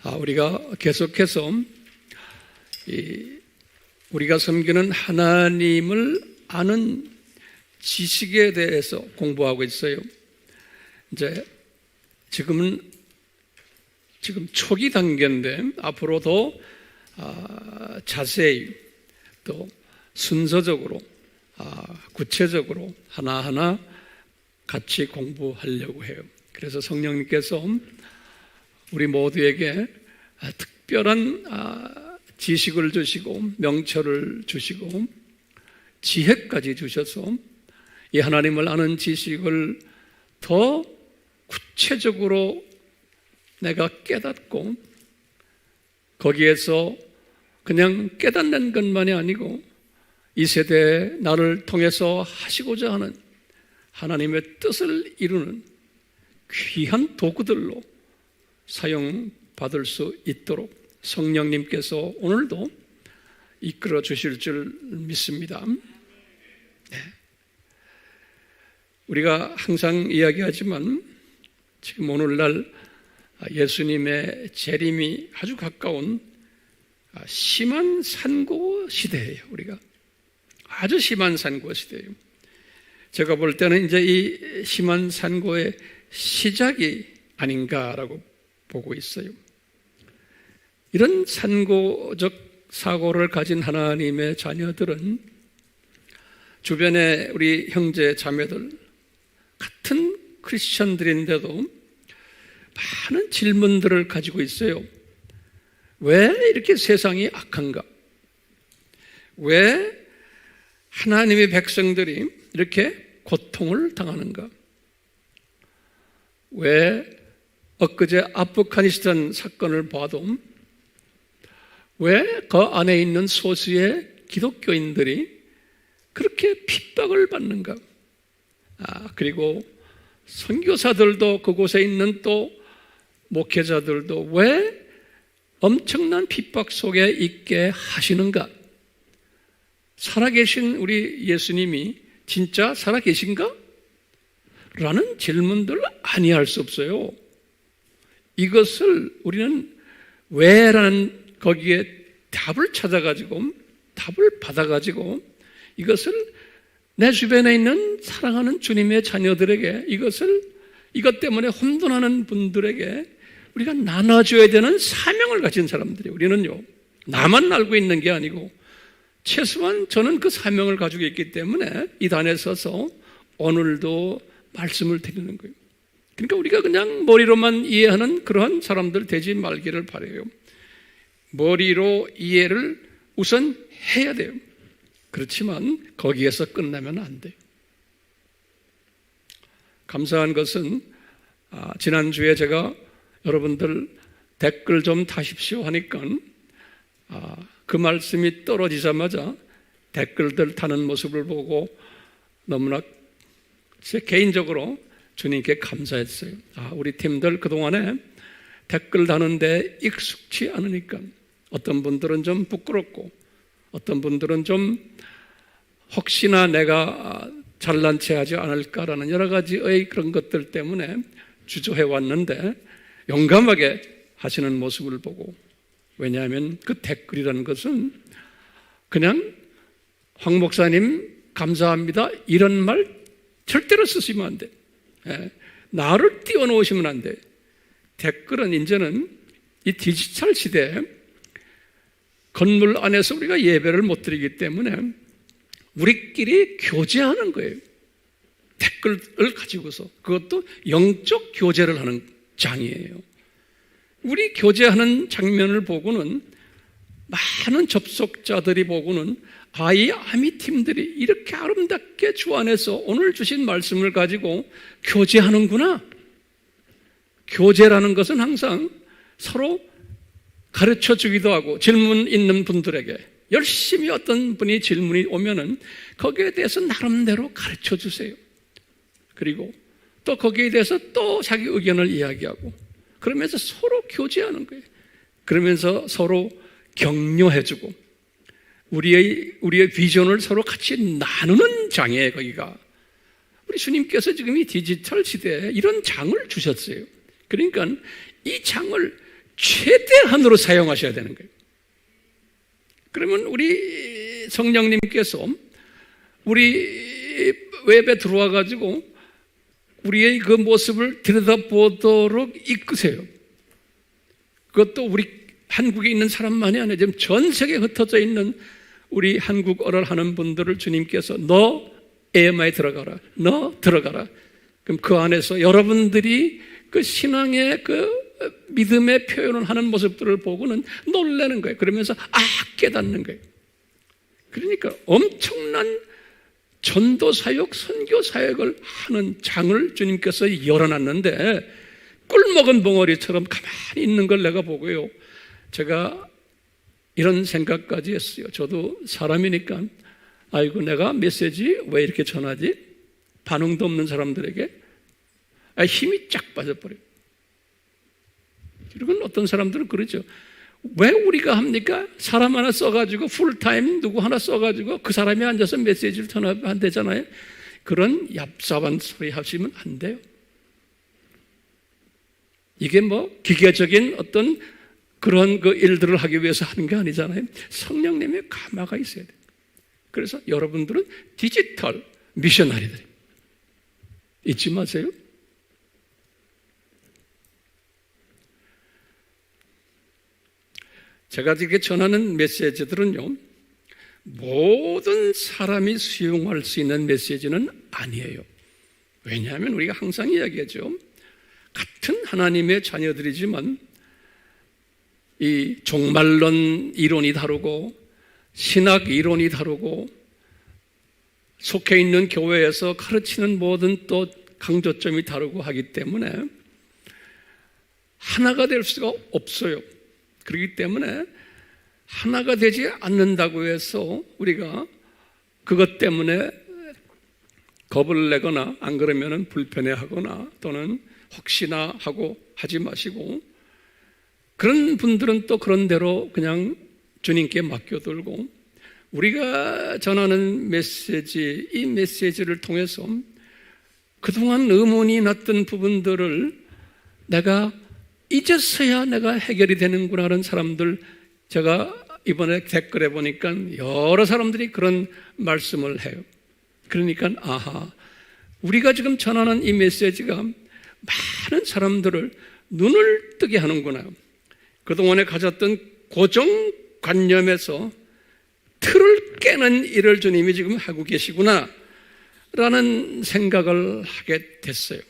우리가 계속해서 우리가 섬기는 하나님을 아는 지식에 대해서 공부하고 있어요. 이제 지금 초기 단계인데 앞으로 더 자세히 또 순서적으로 구체적으로 하나하나 같이 공부하려고 해요. 그래서 성령님께서 우리 모두에게 특별한 지식을 주시고 명철을 주시고 지혜까지 주셔서 이 하나님을 아는 지식을 더 구체적으로 내가 깨닫고 거기에서 그냥 깨닫는 것만이 아니고 이 세대에 나를 통해서 하시고자 하는 하나님의 뜻을 이루는 귀한 도구들로 사용받을 수 있도록 성령님께서 오늘도 이끌어 주실 줄 믿습니다. 네. 우리가 항상 이야기하지만 지금 오늘날 예수님의 재림이 아주 가까운 심한 산고 시대예요. 우리가 아주 심한 산고 시대예요. 제가 볼 때는 이제 이 심한 산고의 시작이 아닌가라고 보고 있어요. 이런 산고적 사고를 가진 하나님의 자녀들은 주변에 우리 형제 자매들 같은 크리스천들인데도 많은 질문들을 가지고 있어요. 왜 이렇게 세상이 악한가? 왜 하나님의 백성들이 이렇게 고통을 당하는가? 왜 엊그제 아프가니스탄 사건을 봐도 왜 그 안에 있는 소수의 기독교인들이 그렇게 핍박을 받는가? 그리고 선교사들도 그곳에 있는 또 목회자들도 왜 엄청난 핍박 속에 있게 하시는가? 살아계신 우리 예수님이 진짜 살아계신가? 라는 질문들을 아니할 수 없어요. 이것을 우리는 왜라는 거기에 답을 찾아가지고 답을 받아가지고 이것을 내 주변에 있는 사랑하는 주님의 자녀들에게 이것 때문에 혼돈하는 분들에게 우리가 나눠줘야 되는 사명을 가진 사람들이에요. 우리는요, 나만 알고 있는 게 아니고 최소한 저는 그 사명을 가지고 있기 때문에 이 단에 서서 오늘도 말씀을 드리는 거예요. 그러니까 우리가 그냥 머리로만 이해하는 그러한 사람들 되지 말기를 바라요. 머리로 이해를 우선 해야 돼요. 그렇지만 거기에서 끝나면 안 돼요. 감사한 것은 지난주에 제가 여러분들 댓글 좀 다십시오 하니까 그 말씀이 떨어지자마자 댓글들 다는 모습을 보고 너무나 제 개인적으로 주님께 감사했어요. 우리 팀들 그동안에 댓글 다는데 익숙치 않으니까 어떤 분들은 좀 부끄럽고 어떤 분들은 좀 혹시나 내가 잘난 체 하지 않을까라는 여러 가지의 그런 것들 때문에 주저해 왔는데 용감하게 하시는 모습을 보고, 왜냐하면 그 댓글이라는 것은 그냥 황 목사님 감사합니다 이런 말 절대로 쓰시면 안 돼. 나를 띄워놓으시면 안 돼. 댓글은 이제는 이 디지털 시대에 건물 안에서 우리가 예배를 못 드리기 때문에 우리끼리 교제하는 거예요. 댓글을 가지고서. 그것도 영적 교제를 하는 장이에요. 우리 교제하는 장면을 보고는 많은 접속자들이 보고는 이 아미팀들이 이렇게 아름답게 주 안에서 오늘 주신 말씀을 가지고 교제하는구나. 교제라는 것은 항상 서로 가르쳐 주기도 하고 질문 있는 분들에게 열심히 어떤 분이 질문이 오면은 거기에 대해서 나름대로 가르쳐 주세요. 그리고 또 거기에 대해서 또 자기 의견을 이야기하고 그러면서 서로 교제하는 거예요. 그러면서 서로 격려해주고 우리의 비전을 서로 같이 나누는 장이에요. 거기가 우리 주님께서 지금 이 디지털 시대에 이런 장을 주셨어요. 그러니까 이 장을 최대한으로 사용하셔야 되는 거예요. 그러면 우리 성령님께서 우리 웹에 들어와 가지고 우리의 그 모습을 들여다보도록 이끄세요. 그것도 우리 한국에 있는 사람만이 아니라 지금 전 세계에 흩어져 있는 우리 한국어를 하는 분들을 주님께서 너 AMI에 들어가라. 너 들어가라. 그럼 그 안에서 여러분들이 그 신앙의 그 믿음의 표현을 하는 모습들을 보고는 놀라는 거예요. 그러면서 깨닫는 거예요. 그러니까 엄청난 전도 사역, 선교 사역을 하는 장을 주님께서 열어놨는데 꿀먹은 벙어리처럼 가만히 있는 걸 내가 보고요. 제가 이런 생각까지 했어요. 저도 사람이니까 아이고 내가 메시지 왜 이렇게 전하지? 반응도 없는 사람들에게 힘이 쫙 빠져버려요. 그리고 어떤 사람들은 그러죠. 왜 우리가 합니까? 사람 하나 써가지고 풀타임 누구 하나 써가지고 그 사람이 앉아서 메시지를 전하면 되잖아요. 그런 얍삽한 소리 하시면 안 돼요. 이게 뭐 기계적인 어떤 그런 그 일들을 하기 위해서 하는 게 아니잖아요. 성령님의 감화가 있어야 돼요. 그래서 여러분들은 디지털 미셔너리들 잊지 마세요. 제가 이렇게 전하는 메시지들은요, 모든 사람이 수용할 수 있는 메시지는 아니에요. 왜냐하면 우리가 항상 이야기하죠. 같은 하나님의 자녀들이지만 이 종말론 이론이 다르고 신학 이론이 다르고 속해 있는 교회에서 가르치는 모든 또 강조점이 다르고 하기 때문에 하나가 될 수가 없어요. 그렇기 때문에 하나가 되지 않는다고 해서 우리가 그것 때문에 겁을 내거나 안 그러면 불편해하거나 또는 혹시나 하고 하지 마시고, 그런 분들은 또 그런 대로 그냥 주님께 맡겨두고 우리가 전하는 메시지, 이 메시지를 통해서 그동안 의문이 났던 부분들을 내가 이제서야 내가 해결이 되는구나 하는 사람들, 제가 이번에 댓글에 보니까 여러 사람들이 그런 말씀을 해요. 그러니까 우리가 지금 전하는 이 메시지가 많은 사람들을 눈을 뜨게 하는구나. 그동안에 가졌던 고정관념에서 틀을 깨는 일을 주님이 지금 하고 계시구나 라는 생각을 하게 됐어요.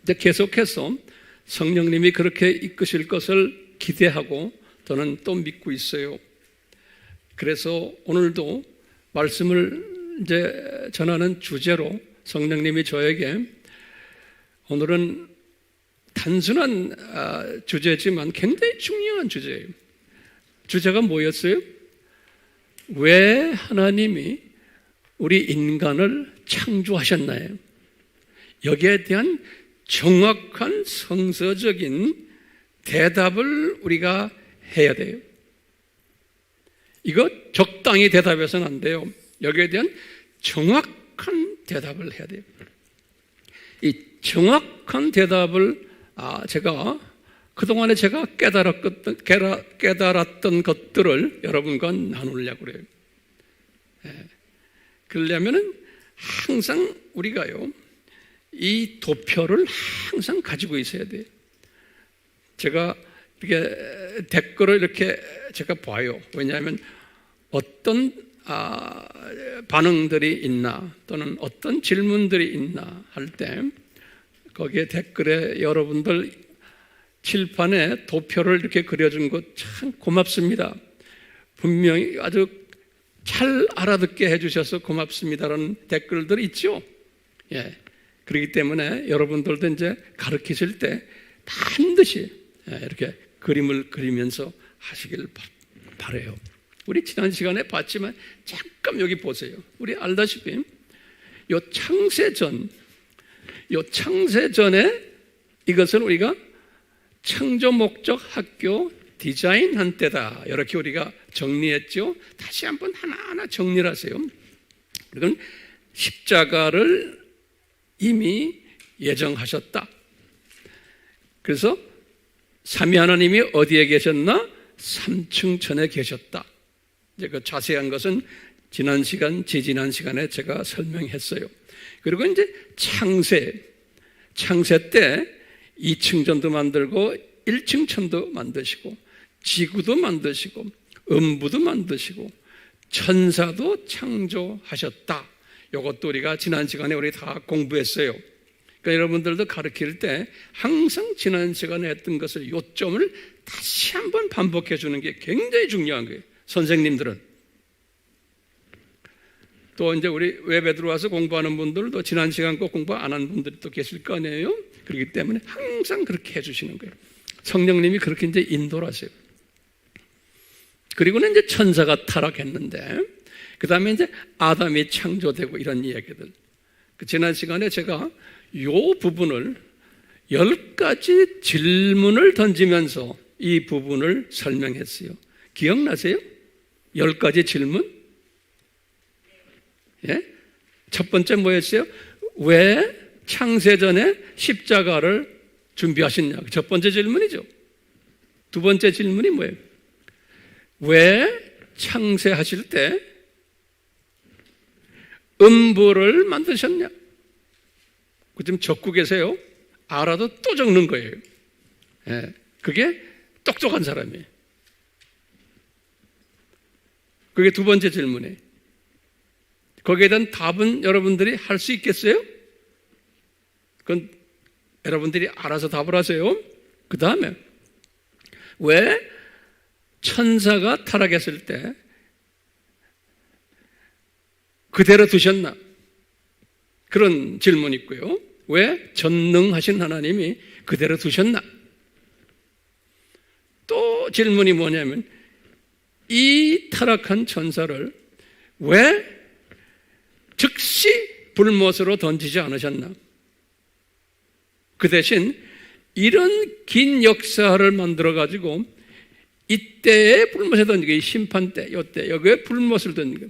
이제 계속해서 성령님이 그렇게 이끄실 것을 기대하고 저는 또 믿고 있어요. 그래서 오늘도 말씀을 이제 전하는 주제로 성령님이 저에게, 오늘은 단순한 주제지만 굉장히 중요한 주제예요. 주제가 뭐였어요? 왜 하나님이 우리 인간을 창조하셨나요? 여기에 대한 정확한 성서적인 대답을 우리가 해야 돼요. 이거 적당히 대답해서는 안 돼요. 여기에 대한 정확한 대답을 해야 돼요. 이 정확한 대답을 제가 그동안에 제가 깨달았던 것들을 여러분과 나누려고 그래요. 그러려면은 항상 우리가요, 이 도표를 항상 가지고 있어야 돼요. 제가 이렇게 댓글을 이렇게 제가 봐요. 왜냐하면 어떤 반응들이 있나 또는 어떤 질문들이 있나 할 때 거기에 댓글에 여러분들 칠판에 도표를 이렇게 그려준 것 참 고맙습니다. 분명히 아주 잘 알아듣게 해주셔서 고맙습니다라는 댓글들 있죠. 예. 그렇기 때문에 여러분들도 이제 가르치실 때 반드시 이렇게 그림을 그리면서 하시길 바라요. 우리 지난 시간에 봤지만 잠깐 여기 보세요. 우리 알다시피 요 창세전에 이것을 우리가 창조 목적 학교 디자인한 때다, 이렇게 우리가 정리했죠. 다시 한번 하나하나 정리를 하세요. 그건 십자가를 이미 예정하셨다. 그래서 삼위 하나님이 어디에 계셨나? 3층 천에 계셨다. 이제 그 자세한 것은 지난 시간, 지지난 시간에 제가 설명했어요. 그리고 이제 창세 때 2층 전도 만들고 1층 천도 만드시고 지구도 만드시고 음부도 만드시고 천사도 창조하셨다. 이것도 우리가 지난 시간에 우리 다 공부했어요. 그러니까 여러분들도 가르칠 때 항상 지난 시간에 했던 것을 요점을 다시 한번 반복해 주는 게 굉장히 중요한 거예요. 선생님들은. 또 이제 우리 웹에 들어와서 공부하는 분들도 지난 시간 꼭 공부 안 한 분들이 또 계실 거 아니에요? 그렇기 때문에 항상 그렇게 해주시는 거예요. 성령님이 그렇게 이제 인도를 하세요. 그리고는 이제 천사가 타락했는데, 그 다음에 이제 아담이 창조되고 이런 이야기들. 지난 시간에 제가 이 부분을 10가지 질문을 던지면서 이 부분을 설명했어요. 기억나세요? 10가지 질문? 예? 첫 번째 뭐였어요? 왜 창세전에 십자가를 준비하셨냐? 첫 번째 질문이죠. 두 번째 질문이 뭐예요? 왜 창세하실 때 음부를 만드셨냐? 지금 적고 계세요? 알아도 또 적는 거예요. 예, 그게 똑똑한 사람이에요. 그게 두 번째 질문이에요. 거기에 대한 답은 여러분들이 할 수 있겠어요? 그건 여러분들이 알아서 답을 하세요. 그 다음에 왜 천사가 타락했을 때 그대로 두셨나? 그런 질문이 있고요. 왜 전능하신 하나님이 그대로 두셨나? 또 질문이 뭐냐면 이 타락한 천사를 왜 즉시 불못으로 던지지 않으셨나? 그 대신 이런 긴 역사를 만들어가지고 이때에 불못에 던지고 이 심판 때, 이때 여기에 불못을 던지고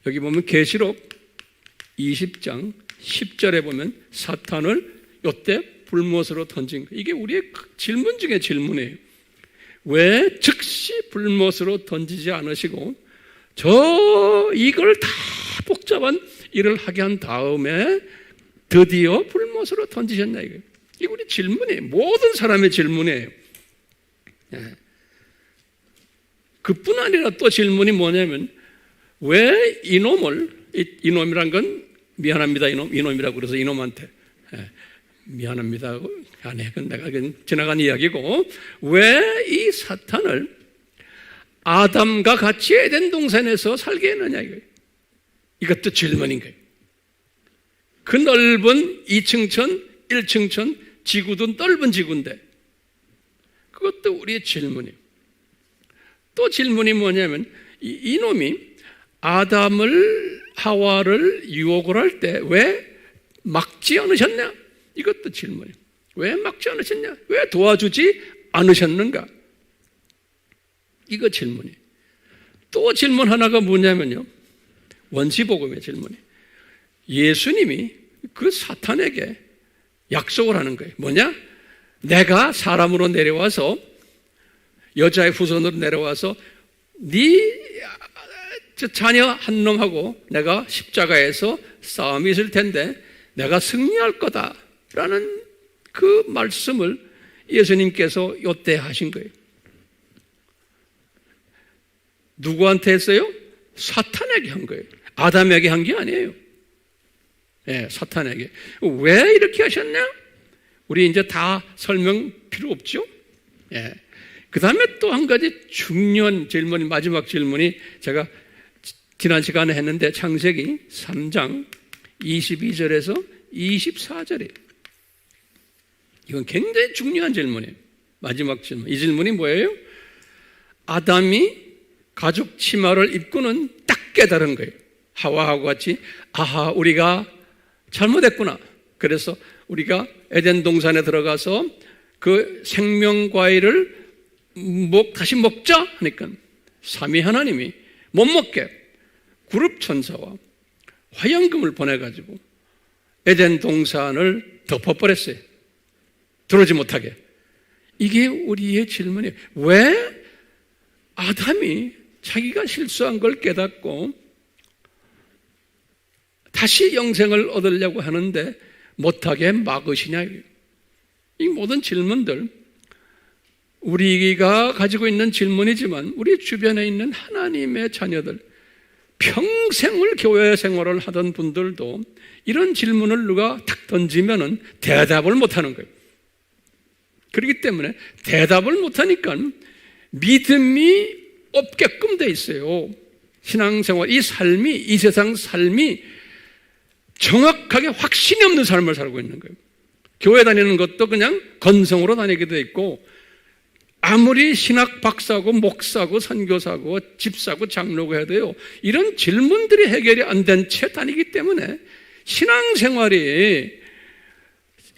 여기 보면 계시록 20장 10절에 보면 사탄을 이때 불못으로 던진 거예요. 이게 우리의 질문 중에 질문이에요. 왜 즉시 불못으로 던지지 않으시고 이걸 다 복잡한 일을 하게 한 다음에 드디어 불못으로 던지셨나 이거예요. 이게 우리 질문이에요. 모든 사람의 질문이에요. 예. 그뿐 아니라 또 질문이 뭐냐면 왜 이놈이란 건 미안합니다 이놈이라고 그래서 이놈한테 미안합니다 아니 그건 내가 지나간 이야기고 왜 이 사탄을 아담과 같이 에덴 동산에서 살게 했느냐 이거예요. 이것도 질문인 거예요. 그 넓은 2층 천 1층 천 지구도 넓은 지구인데 그것도 우리의 질문이에요. 또 질문이 뭐냐면 이놈이 아담을 하와를 유혹을 할 때 왜 막지 않으셨냐? 이것도 질문이에요. 왜 막지 않으셨냐? 왜 도와주지 않으셨는가? 이거 질문이에요. 또 질문 하나가 뭐냐면요. 원시복음의 질문이에요. 예수님이 그 사탄에게 약속을 하는 거예요. 뭐냐? 내가 사람으로 내려와서 여자의 후손으로 내려와서 네 자녀 한 놈하고 내가 십자가에서 싸움이 있을 텐데 내가 승리할 거다라는 그 말씀을 예수님께서 이때 하신 거예요. 누구한테 했어요? 사탄에게 한 거예요. 아담에게 한 게 아니에요. 네, 사탄에게. 왜 이렇게 하셨냐? 우리 이제 다 설명 필요 없죠? 네. 그 다음에 또 한 가지 중요한 질문이, 마지막 질문이 제가 지난 시간에 했는데 창세기 3장 22절에서 24절이에요. 이건 굉장히 중요한 질문이에요. 마지막 질문. 이 질문이 뭐예요? 아담이 가죽 치마를 입고는 딱 깨달은 거예요. 하와하고 같이 아하 우리가 잘못했구나. 그래서 우리가 에덴 동산에 들어가서 그 생명과일을 다시 먹자 하니까 삼위 하나님이 못 먹게 그룹 천사와 화염금을 보내가지고 에덴 동산을 덮어버렸어요. 들어오지 못하게. 이게 우리의 질문이에요. 왜 아담이 자기가 실수한 걸 깨닫고 다시 영생을 얻으려고 하는데 못하게 막으시냐? 이 모든 질문들, 우리가 가지고 있는 질문이지만 우리 주변에 있는 하나님의 자녀들, 평생을 교회 생활을 하던 분들도 이런 질문을 누가 탁 던지면은 대답을 못하는 거예요. 그렇기 때문에 대답을 못하니까 믿음이 없게끔 돼 있어요. 신앙생활, 이 삶이, 이 세상 삶이 정확하게 확신이 없는 삶을 살고 있는 거예요. 교회 다니는 것도 그냥 건성으로 다니게 돼 있고, 아무리 신학 박사고 목사고 선교사고 집사고 장로고 해도요, 이런 질문들이 해결이 안 된 채 다니기 때문에 신앙생활이,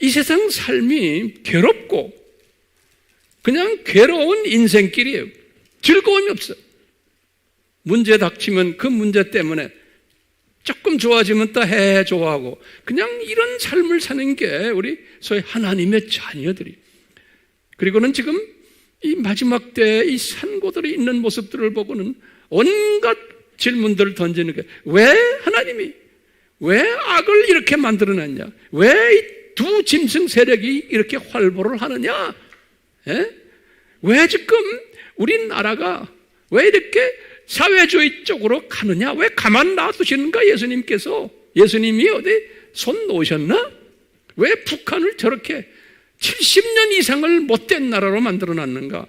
이 세상 삶이 괴롭고 그냥 괴로운 인생길이에요. 즐거움이 없어요. 문제 닥치면 그 문제 때문에 조금 좋아지면 또 좋아하고, 그냥 이런 삶을 사는 게 우리 소위 하나님의 자녀들이. 그리고는 지금 이 마지막 때의 이 산고들이 있는 모습들을 보고는 온갖 질문들을 던지는 거예요. 왜 하나님이, 왜 악을 이렇게 만들어놨냐? 왜 이 두 짐승 세력이 이렇게 활보를 하느냐? 왜 지금 우리나라가 왜 이렇게 사회주의 쪽으로 가느냐? 왜 가만 놔두시는가? 예수님께서, 예수님이 어디 손 놓으셨나? 왜 북한을 저렇게 70년 이상을 못된 나라로 만들어 놨는가?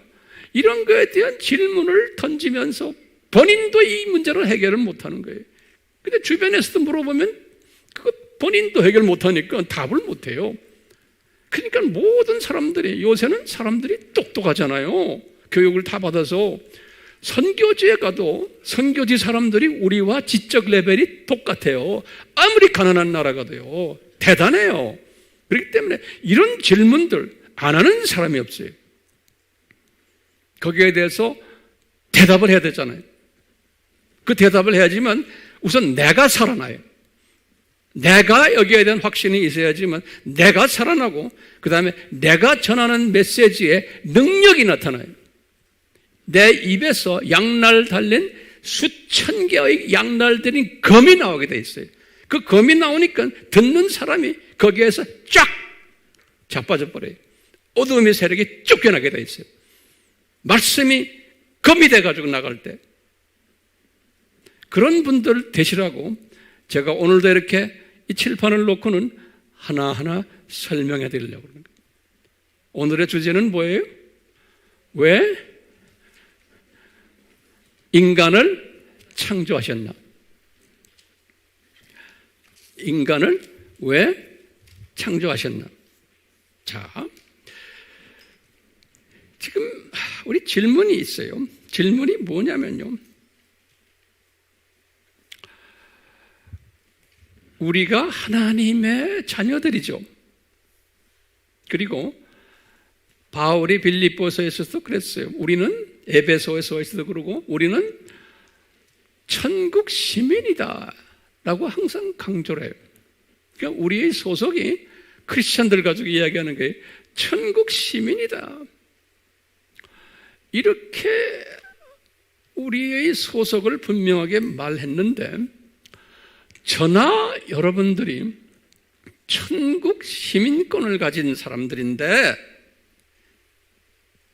이런 거에 대한 질문을 던지면서 본인도 이 문제를 해결을 못하는 거예요. 근데 주변에서도 물어보면 그거 본인도 해결 못하니까 답을 못해요. 그러니까 모든 사람들이, 요새는 사람들이 똑똑하잖아요. 교육을 다 받아서. 선교지에 가도 선교지 사람들이 우리와 지적 레벨이 똑같아요. 아무리 가난한 나라가도요. 대단해요. 그렇기 때문에 이런 질문들 안 하는 사람이 없어요. 거기에 대해서 대답을 해야 되잖아요. 그 대답을 해야지만 우선 내가 살아나요. 내가 여기에 대한 확신이 있어야지만 내가 살아나고, 그 다음에 내가 전하는 메시지에 능력이 나타나요. 내 입에서 양날 달린 수천 개의 양날 들인 검이 나오게 돼 있어요. 그 검이 나오니까 듣는 사람이 거기에서 쫙 자빠져 버려요. 어둠의 세력이 쫓겨나게 돼 있어요. 말씀이 검이 돼가지고 나갈 때. 그런 분들 되시라고 제가 오늘도 이렇게 이 칠판을 놓고는 하나하나 설명해 드리려고 그러는 거예요. 오늘의 주제는 뭐예요? 왜 인간을 창조하셨나? 인간을 왜 창조하셨나? 자, 지금 우리 질문이 있어요. 질문이 뭐냐면요, 우리가 하나님의 자녀들이죠. 그리고 바울이 빌립보서에서도 그랬어요. 우리는, 에베소에서도 그러고, 우리는 천국 시민이다 라고 항상 강조를 해요. 그러니까 우리의 소속이, 크리스찬들 가지고 이야기하는 게 천국 시민이다. 이렇게 우리의 소속을 분명하게 말했는데, 저나 여러분들이 천국 시민권을 가진 사람들인데,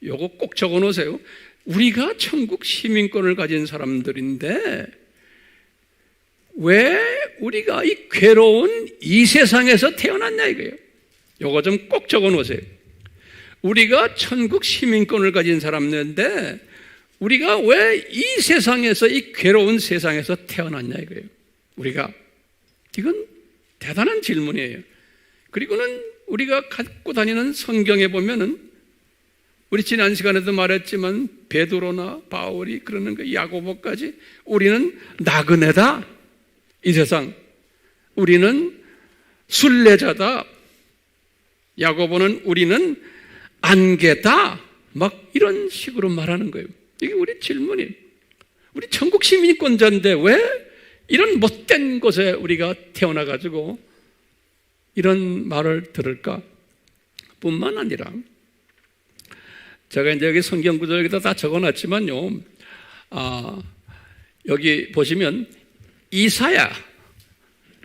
요거 꼭 적어 놓으세요. 우리가 천국 시민권을 가진 사람들인데 왜 우리가 이 괴로운 이 세상에서 태어났냐 이거예요. 요거 좀 꼭 적어 놓으세요. 우리가 천국 시민권을 가진 사람인데 우리가 왜 이 세상에서, 이 괴로운 세상에서 태어났냐 이거예요. 우리가, 이건 대단한 질문이에요. 그리고는 우리가 갖고 다니는 성경에 보면은, 우리 지난 시간에도 말했지만 베드로나 바울이 그러는 거, 야고보까지 우리는 나그네다. 이 세상 우리는 순례자다. 야고보는 우리는 안개다. 막 이런 식으로 말하는 거예요. 이게 우리 질문이에요. 우리 천국 시민권자인데 왜 이런 못된 곳에 우리가 태어나가지고 이런 말을 들을까? 뿐만 아니라 제가 이제 여기 성경 구절 여기다 다 적어놨지만요. 여기 보시면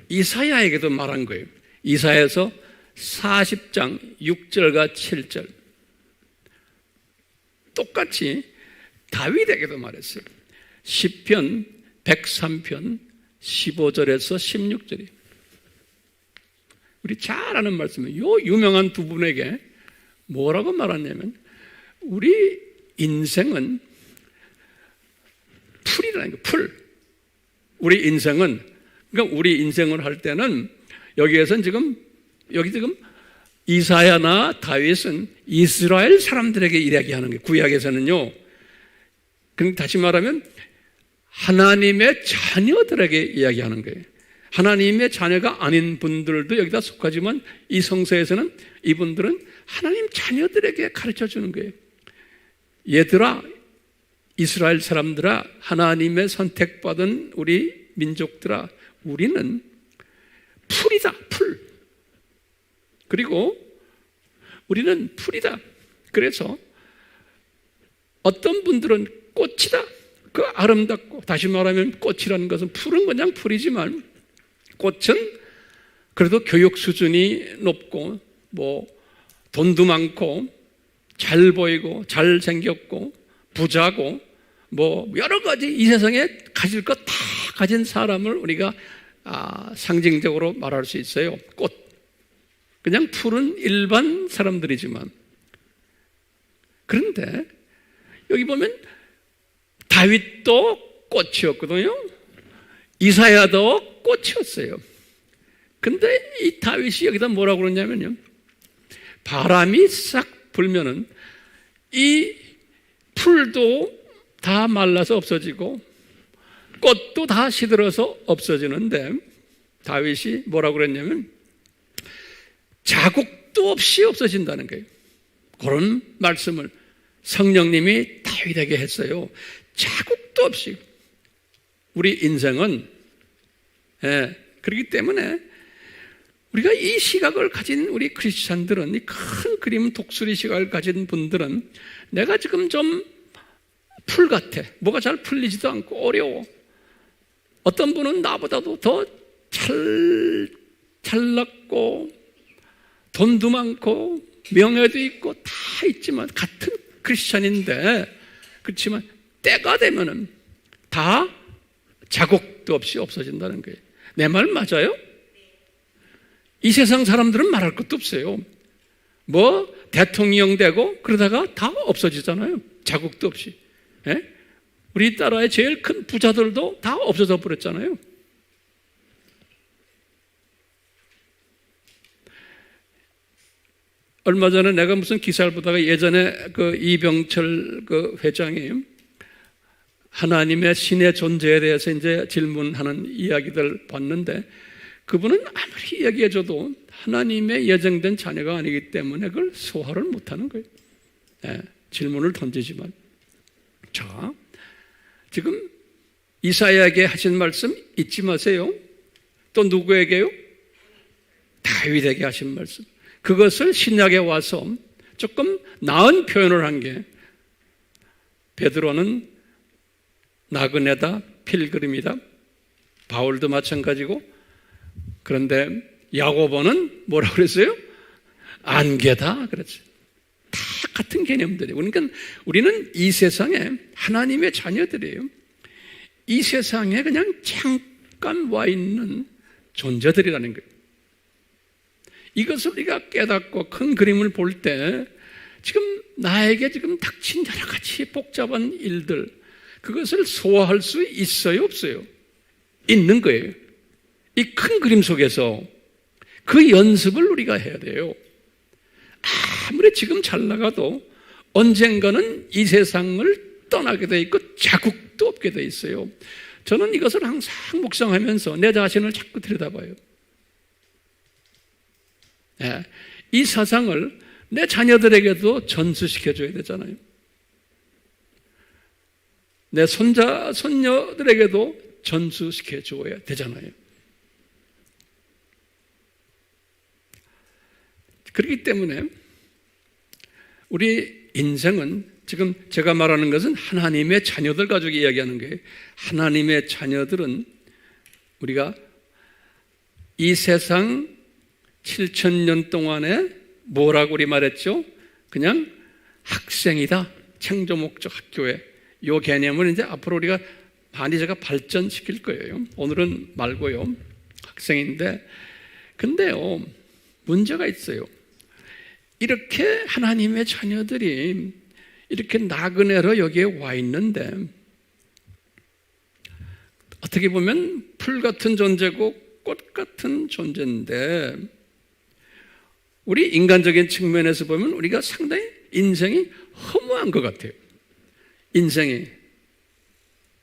이사야에게도 말한 거예요. 이사야에서 40장 6절과 7절 똑같이 다윗에게도 말했어요. 시편 103편 15절에서 16절이 우리 잘 아는 말씀이에요. 요 유명한 두 분에게 뭐라고 말하냐면 우리 인생은 풀이라는 거예요. 풀. 우리 인생은 그러니까 우리 인생을 할 때는 여기에서는 지금 이사야나 다윗은 이스라엘 사람들에게 이야기하는 거예요. 구약에서는요. 그럼 다시 말하면 하나님의 자녀들에게 이야기하는 거예요. 하나님의 자녀가 아닌 분들도 여기다 속하지만 이 성서에서는 이분들은 하나님 자녀들에게 가르쳐 주는 거예요. 얘들아, 이스라엘 사람들아, 하나님의 선택받은 우리 민족들아, 우리는 풀이다, 풀. 그리고 우리는 풀이다. 그래서 어떤 분들은 꽃이다. 그 아름답고, 다시 말하면 꽃이라는 것은 풀은 그냥 풀이지만 꽃은 그래도 교육 수준이 높고 뭐 돈도 많고 잘 보이고 잘생겼고 부자고 뭐 여러 가지 이 세상에 가질 것 다 가진 사람을 우리가 상징적으로 말할 수 있어요. 꽃. 그냥 풀은 일반 사람들이지만 그런데 여기 보면 다윗도 꽃이었거든요. 이사야도 꽃이었어요. 근데 이 다윗이 여기다 뭐라고 그러냐면요. 바람이 싹 불면은 이 풀도 다 말라서 없어지고 꽃도 다 시들어서 없어지는데 다윗이 뭐라고 그랬냐면 자국도 없이 없어진다는 거예요. 그런 말씀을 성령님이 다윗에게 했어요. 자국도 없이. 우리 인생은 그렇기 때문에 우리가 이 시각을 가진 우리 크리스찬들은, 이 큰 그림 독수리 시각을 가진 분들은 내가 지금 좀 풀 같아. 뭐가 잘 풀리지도 않고 어려워. 어떤 분은 나보다도 더 잘났고 돈도 많고 명예도 있고 다 있지만 같은 크리스찬인데 그렇지만 때가 되면은 다 자국도 없이 없어진다는 거예요. 내 말 맞아요? 이 세상 사람들은 말할 것도 없어요. 뭐 대통령 되고 그러다가 다 없어지잖아요. 자국도 없이. 우리나라의 제일 큰 부자들도 다 없어져 버렸잖아요. 얼마 전에 내가 무슨 기사를 보다가 예전에 그 이병철 그 회장이 하나님의 신의 존재에 대해서 이제 질문하는 이야기들 봤는데 그분은 아무리 이야기해줘도 하나님의 예정된 자녀가 아니기 때문에 그걸 소화를 못하는 거예요. 질문을 던지지만 자, 지금 이사야에게 하신 말씀 잊지 마세요. 또 누구에게요? 다윗에게 하신 말씀. 그것을 신약에 와서 조금 나은 표현을 한 게 베드로는 나그네다, 필그림이다. 바울도 마찬가지고 그런데 야고보는 뭐라고 그랬어요? 안개다 그랬어요. 다 같은 개념들이에요. 그러니까 우리는 이 세상에 하나님의 자녀들이에요. 이 세상에 그냥 잠깐 와 있는 존재들이라는 거예요. 이것을 우리가 깨닫고 큰 그림을 볼 때 지금 나에게 지금 닥친 여러 가지 복잡한 일들 그것을 소화할 수 있어요? 없어요? 있는 거예요. 이 큰 그림 속에서 그 연습을 우리가 해야 돼요. 아무리 지금 잘 나가도 언젠가는 이 세상을 떠나게 돼 있고 자국도 없게 돼 있어요. 저는 이것을 항상 묵상하면서 내 자신을 자꾸 들여다봐요. 이 사상을 내 자녀들에게도 전수시켜줘야 되잖아요. 내 손자, 손녀들에게도 전수시켜줘야 되잖아요. 그렇기 때문에 우리 인생은 지금 제가 말하는 것은 하나님의 자녀들 가지고 이야기하는 거예요. 하나님의 자녀들은 우리가 이 세상 7,000년 동안에 뭐라고 우리 말했죠? 그냥 학생이다. 창조 목적 학교에. 이 개념을 이제 앞으로 우리가 많이 제가 발전시킬 거예요. 오늘은 말고요. 학생인데. 근데요, 문제가 있어요. 이렇게 하나님의 자녀들이 이렇게 나그네로 여기에 와 있는데 어떻게 보면 풀 같은 존재고 꽃 같은 존재인데 우리 인간적인 측면에서 보면 우리가 상당히 인생이 허무한 것 같아요. 인생이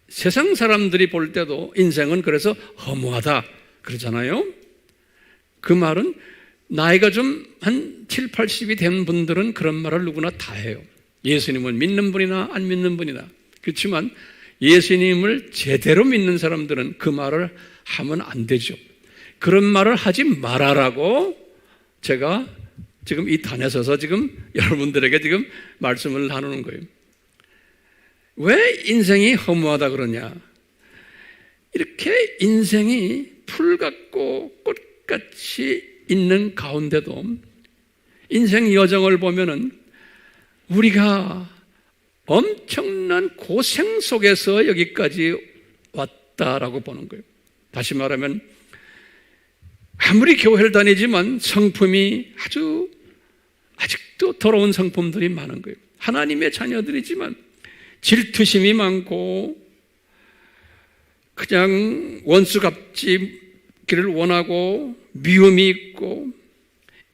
세상 사람들이 볼 때도 인생은 그래서 허무하다 그러잖아요. 그 말은 나이가 좀 한 7, 80이 된 분들은 그런 말을 누구나 다 해요. 예수님을 믿는 분이나 안 믿는 분이나. 그렇지만 예수님을 제대로 믿는 사람들은 그 말을 하면 안 되죠. 그런 말을 하지 말아라고 제가 지금 이 단에 서서 지금 여러분들에게 지금 말씀을 나누는 거예요. 왜 인생이 허무하다 그러냐? 이렇게 인생이 풀 같고 꽃같이 있는 가운데도 인생 여정을 보면은 우리가 엄청난 고생 속에서 여기까지 왔다라고 보는 거예요. 다시 말하면 아무리 교회를 다니지만 성품이 아직도 더러운 성품들이 많은 거예요. 하나님의 자녀들이지만 질투심이 많고 그냥 원수 갚기를 원하고 미움이 있고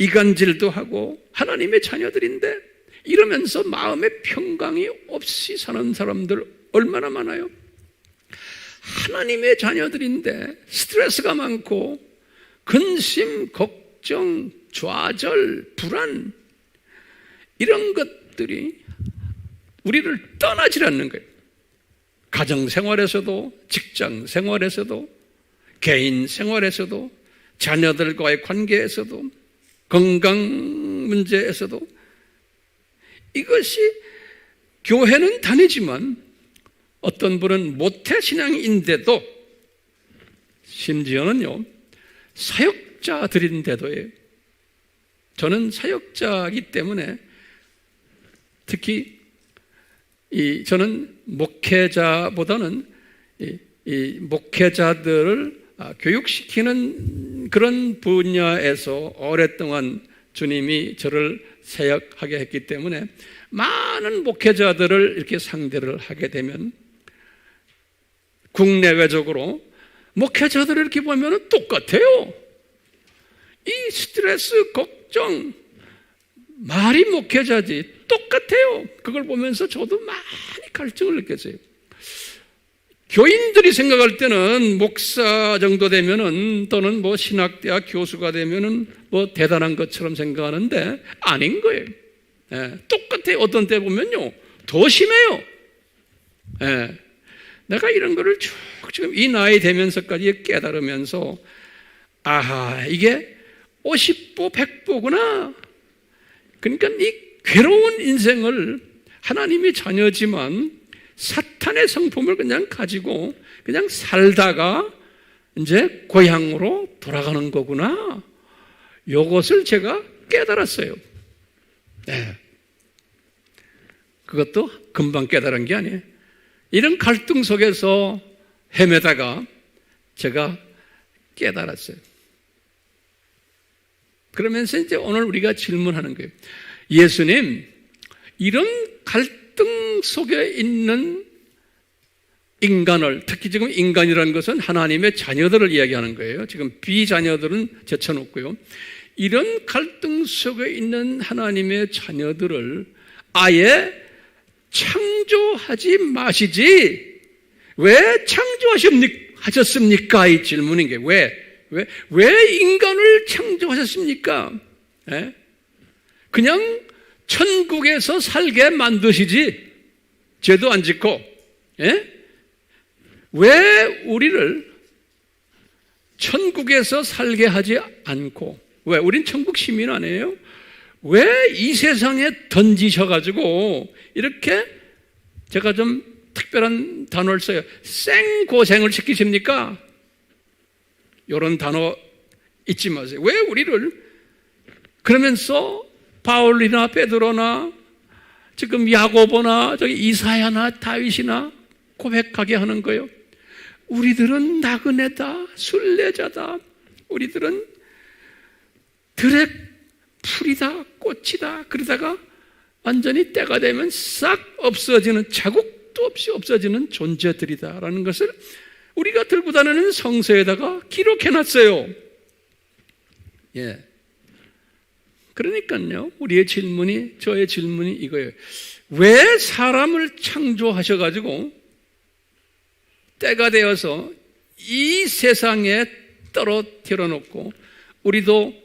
이간질도 하고 하나님의 자녀들인데 이러면서 마음의 평강이 없이 사는 사람들 얼마나 많아요? 하나님의 자녀들인데 스트레스가 많고 근심, 걱정, 좌절, 불안 이런 것들이 우리를 떠나질 않는 거예요. 가정생활에서도 직장생활에서도 개인 생활에서도 자녀들과의 관계에서도 건강 문제에서도 이것이 교회는 다니지만 어떤 분은 모태신앙인데도 심지어는요 사역자들인데도예요. 저는 사역자이기 때문에 특히 저는 목회자보다는 이 목회자들을 교육시키는 그런 분야에서 오랫동안 주님이 저를 사역하게 했기 때문에 많은 목회자들을 이렇게 상대를 하게 되면 국내외적으로 목회자들을 이렇게 보면 똑같아요. 이 스트레스, 걱정, 말이 목회자지 똑같아요. 그걸 보면서 저도 많이 갈증을 느꼈어요. 교인들이 생각할 때는 목사 정도 되면은 또는 뭐 신학대학 교수가 되면은 뭐 대단한 것처럼 생각하는데 아닌 거예요. 예, 똑같아요. 어떤 때 보면요 더 심해요. 예, 내가 이런 거를 쭉 지금 이 나이 되면서까지 깨달으면서 아하 이게 50보 100보구나. 그러니까 이 괴로운 인생을 하나님의 자녀지만 사탄의 성품을 그냥 가지고 그냥 살다가 이제 고향으로 돌아가는 거구나. 이것을 제가 깨달았어요. 네. 그것도 금방 깨달은 게 아니에요. 이런 갈등 속에서 헤매다가 제가 깨달았어요. 그러면서 이제 오늘 우리가 질문하는 거예요. 예수님, 이런 갈등 속에 있는 인간을, 특히 지금 인간이라는 것은 하나님의 자녀들을 이야기하는 거예요. 지금 비자녀들은 제쳐놓고요. 이런 갈등 속에 있는 하나님의 자녀들을 아예 창조하지 마시지. 왜 창조하셨습니까? 이 질문인 게 왜 인간을 창조하셨습니까? 예? 그냥 천국에서 살게 만드시지. 죄도 안 짓고. 예? 왜 우리를 천국에서 살게 하지 않고, 왜? 우린 천국 시민 아니에요? 왜 이 세상에 던지셔가지고 이렇게 제가 좀 특별한 단어를 써요. 생고생을 시키십니까? 이런 단어 잊지 마세요. 왜 우리를 그러면서 바울이나 베드로나 지금 야고보나 저기 이사야나 다윗이나 고백하게 하는 거예요. 우리들은 나그네다, 순례자다. 우리들은 들의 풀이다, 꽃이다. 그러다가 완전히 때가 되면 싹 없어지는, 자국도 없이 없어지는 존재들이다라는 것을 우리가 들고 다니는 성서에다가 기록해놨어요. 예. 그러니까요, 저의 질문이 이거예요. 왜 사람을 창조하셔가지고 때가 되어서 이 세상에 떨어뜨려 놓고 우리도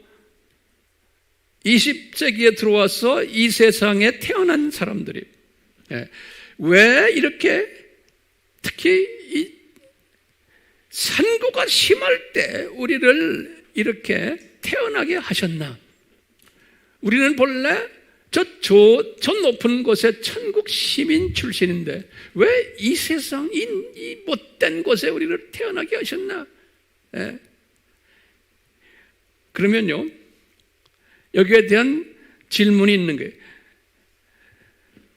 20세기에 들어와서 이 세상에 태어난 사람들이 왜 이렇게 특히 이 산고가 심할 때 우리를 이렇게 태어나게 하셨나? 우리는 본래 저 높은 곳에 천국 시민 출신인데 왜 이 세상 이 못된 곳에 우리를 태어나게 하셨나? 예. 그러면요, 여기에 대한 질문이 있는 거예요.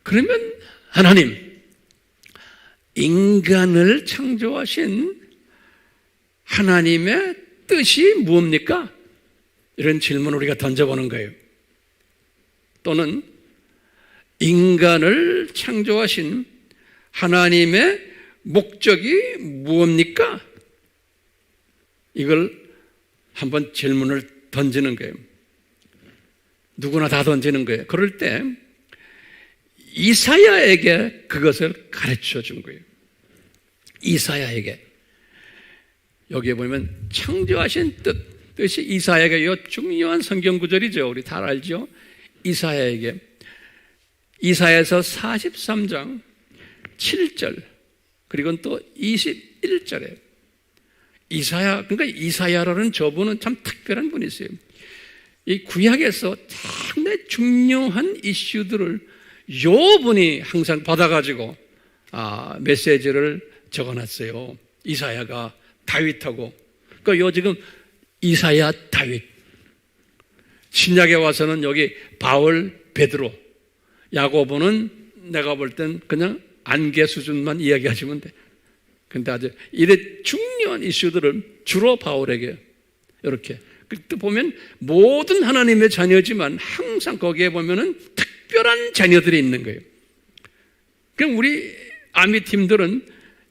그러면 하나님, 인간을 창조하신 하나님의 뜻이 무엇입니까? 이런 질문을 우리가 던져보는 거예요. 또는 인간을 창조하신 하나님의 목적이 무엇입니까? 이걸 한번 질문을 던지는 거예요. 누구나 다 던지는 거예요. 그럴 때 이사야에게 그것을 가르쳐 준 거예요. 이사야에게. 여기에 보면 창조하신 뜻이 이사야에게 이 중요한 성경 구절이죠. 우리 다 알죠? 이사야에게. 이사야에서 43장 7절 그리고 또 21절에 그러니까 이사야라는 저분은 참 특별한 분이세요. 이 구약에서 상당히 중요한 이슈들을 요 분이 항상 받아가지고 메시지를 적어놨어요. 이사야가 다윗하고. 그러니까 요 지금 이사야 다윗. 신약에 와서는 여기 바울 베드로, 야고보는 내가 볼 땐 그냥 안개 수준만 이야기하시면 돼. 근데 아주 이래 중요한 이슈들을 주로 바울에게 이렇게. 그때 보면 모든 하나님의 자녀지만 항상 거기에 보면은 특별한 자녀들이 있는 거예요. 그럼 우리 아미 팀들은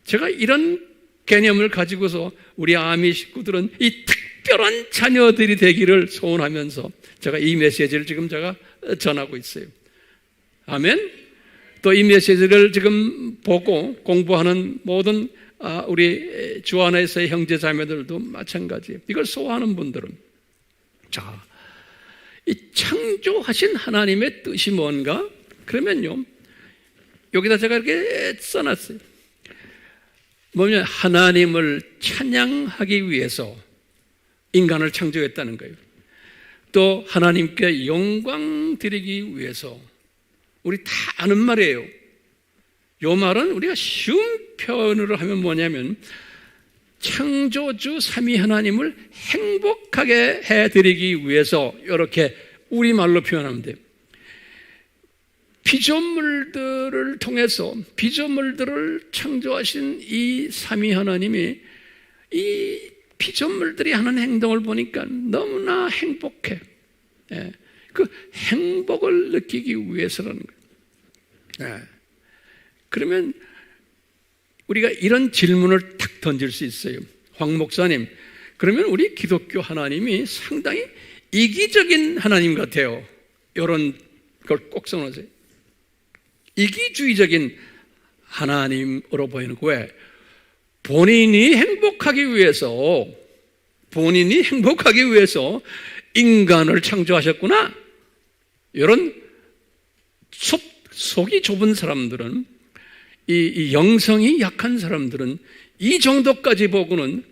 제가 이런 개념을 가지고서 우리 아미 식구들은 이 특별한 자녀들이 되기를 소원하면서 제가 이 메시지를 지금 제가 전하고 있어요. 아멘? 또 이 메시지를 지금 보고 공부하는 모든 우리 주 안에서의 형제 자매들도 마찬가지예요. 이걸 소화하는 분들은 자, 이 창조하신 하나님의 뜻이 뭔가? 그러면요, 여기다 제가 이렇게 써놨어요. 뭐냐면 하나님을 찬양하기 위해서 인간을 창조했다는 거예요. 또 하나님께 영광 드리기 위해서. 우리 다 아는 말이에요. 이 말은 우리가 쉬운 표현으로 하면 뭐냐면 창조주 삼위 하나님을 행복하게 해드리기 위해서 이렇게 우리말로 표현하면 돼요. 피조물들을 통해서 피조물들을 창조하신 이 삼위 하나님이 이 피조물들이 하는 행동을 보니까 너무나 행복해. 그 행복을 느끼기 위해서라는 거예요. 그러면 우리가 이런 질문을 탁 던질 수 있어요. 황 목사님, 그러면 우리 기독교 하나님이 상당히 이기적인 하나님 같아요. 이런 걸 꼭 써놓으세요. 이기주의적인 하나님으로 보이는 거예요. 본인이 행복하기 위해서 인간을 창조하셨구나. 이런 속이 좁은 사람들은, 이 영성이 약한 사람들은 이 정도까지 보고는,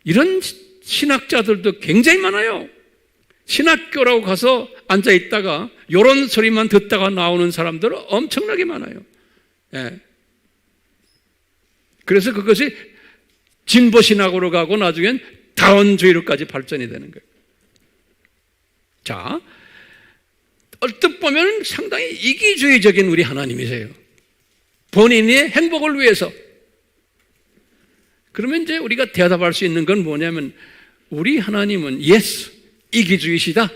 이런 신학자들도 굉장히 많아요. 신학교라고 가서 앉아 있다가 이런 소리만 듣다가 나오는 사람들은 엄청나게 많아요. 예. 그래서 그것이 진보신학으로 가고 나중엔 다원주의로까지 발전이 되는 거예요. 자, 얼뜻 보면 상당히 이기주의적인 우리 하나님이세요. 본인의 행복을 위해서. 그러면 이제 우리가 대답할 수 있는 건 뭐냐면 우리 하나님은 예수, 이기주의시다.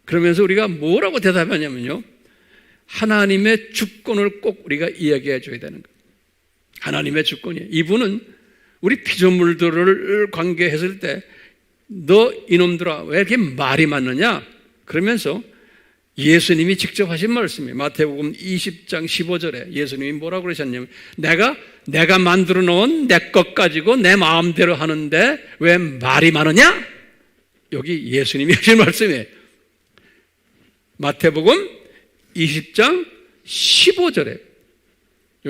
그러면서 우리가 뭐라고 대답하냐면요. 하나님의 주권을 꼭 우리가 이야기해 줘야 되는 거예요. 하나님의 주권이에요. 이분은 우리 피조물들을 관계했을 때 너 이놈들아 왜 이렇게 말이 많느냐? 그러면서 예수님이 직접 하신 말씀이에요. 마태복음 20장 15절에 예수님이 뭐라고 그러셨냐면 내가 만들어 놓은 내 것 가지고 내 마음대로 하는데 왜 말이 많으냐? 여기 예수님이 하신 말씀이에요. 마태복음 20장 15절에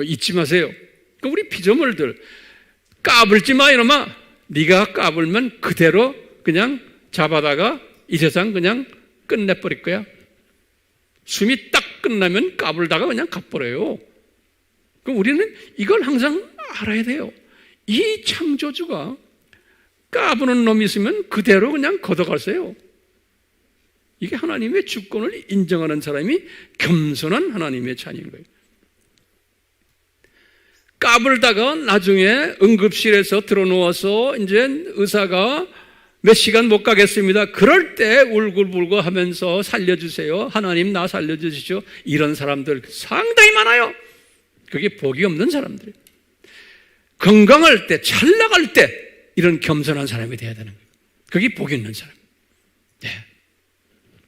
잊지 마세요. 우리 피조물들 까불지 마 이놈아. 네가 까불면 그대로 그냥 잡아다가 이 세상 그냥 끝내버릴 거야. 숨이 딱 끝나면 까불다가 그냥 가버려요. 그럼 우리는 이걸 항상 알아야 돼요. 이 창조주가 까부는 놈이 있으면 그대로 그냥 걷어가세요. 이게 하나님의 주권을 인정하는 사람이 겸손한 하나님의 자녀인 거예요. 까불다가 나중에 응급실에서 들어누워서 이제 의사가 몇 시간 못 가겠습니다. 그럴 때 울고불고 하면서 살려주세요. 하나님 나 살려주시죠. 이런 사람들 상당히 많아요. 그게 복이 없는 사람들이에요. 건강할 때, 잘 나갈 때 이런 겸손한 사람이 돼야 되는 거예요. 그게 복이 있는 사람. 네.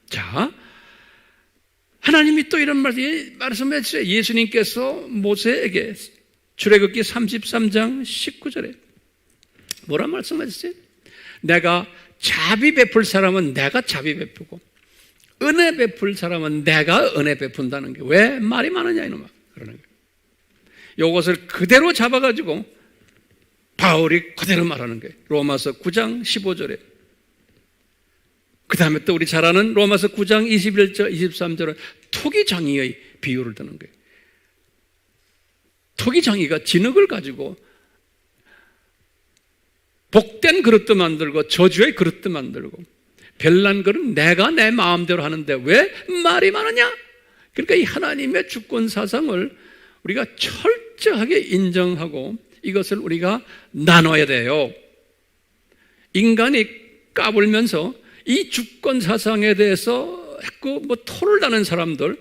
자, 하나님이 또 이런 말씀했어요. 예수님께서 모세에게 출애굽기 33장 19절에 뭐라 말씀하셨어요? 내가 자비 베풀 사람은 내가 자비 베푸고 은혜 베풀 사람은 내가 은혜 베푼다는 게 왜 말이 많으냐 이놈아 그러는 거예요. 이것을 그대로 잡아가지고 바울이 그대로 말하는 거예요. 로마서 9장 15절에 그 다음에 또 우리 잘 아는 로마서 9장 21절 23절은 토기장이의 비유를 드는 거예요. 토기장이가 진흙을 가지고 복된 그릇도 만들고 저주의 그릇도 만들고 별난 그릇 내가 내 마음대로 하는데 왜 말이 많으냐? 그러니까 이 하나님의 주권 사상을 우리가 철저하게 인정하고 이것을 우리가 나눠야 돼요. 인간이 까불면서 이 주권 사상에 대해서 자꾸 토를 다는 사람들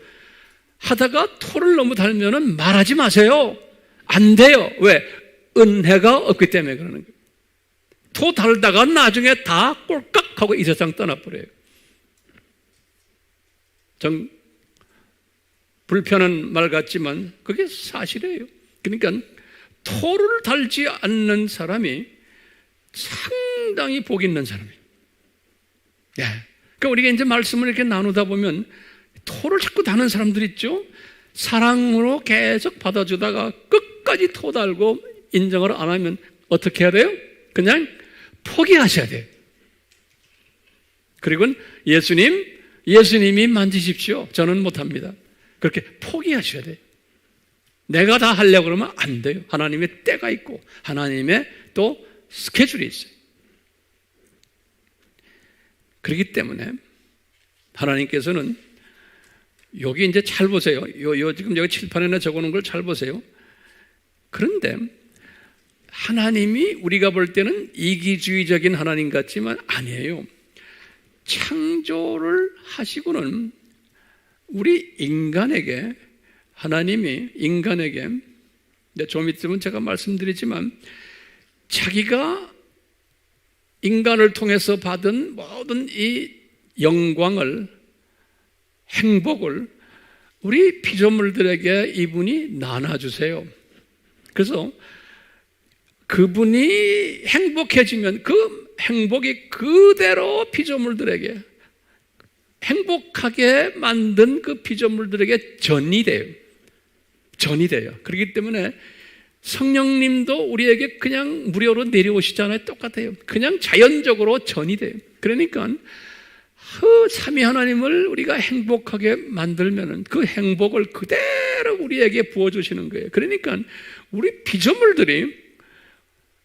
하다가 토를 너무 달면은 말하지 마세요. 안 돼요. 왜? 은혜가 없기 때문에 그러는 거예요. 토 달다가 나중에 다 꼴깍하고 이 세상 떠나버려요. 좀 불편한 말 같지만 그게 사실이에요. 그러니까 토를 달지 않는 사람이 상당히 복 있는 사람이에요. 예. 그러니까 우리가 이제 말씀을 이렇게 나누다 보면 토를 자꾸 다는 사람들 있죠? 사랑으로 계속 받아주다가 끝까지 토 달고 인정을 안 하면 어떻게 해야 돼요? 그냥 포기하셔야 돼요. 그리고 예수님이 만지십시오. 저는 못합니다. 그렇게 포기하셔야 돼요. 내가 다 하려고 그러면 안 돼요. 하나님의 때가 있고 하나님의 또 스케줄이 있어요. 그렇기 때문에 하나님께서는 여기 이제 잘 보세요. 지금 여기 칠판에나 적어놓은 걸 잘 보세요. 그런데 하나님이 우리가 볼 때는 이기주의적인 하나님 같지만 아니에요. 창조를 하시고는 우리 인간에게 하나님이 인간에게 좀 있으면 제가 말씀드리지만 자기가 인간을 통해서 받은 모든 이 영광을 행복을 우리 피조물들에게 이분이 나눠주세요. 그래서 그분이 행복해지면 그 행복이 그대로 피조물들에게 행복하게 만든 그 피조물들에게 전이 돼요. 그렇기 때문에 성령님도 우리에게 그냥 무료로 내려오시잖아요. 똑같아요. 그냥 자연적으로 전이 돼요. 그러니까 그 삼위 하나님을 우리가 행복하게 만들면은 그 행복을 그대로 우리에게 부어주시는 거예요. 그러니까 우리 피조물들이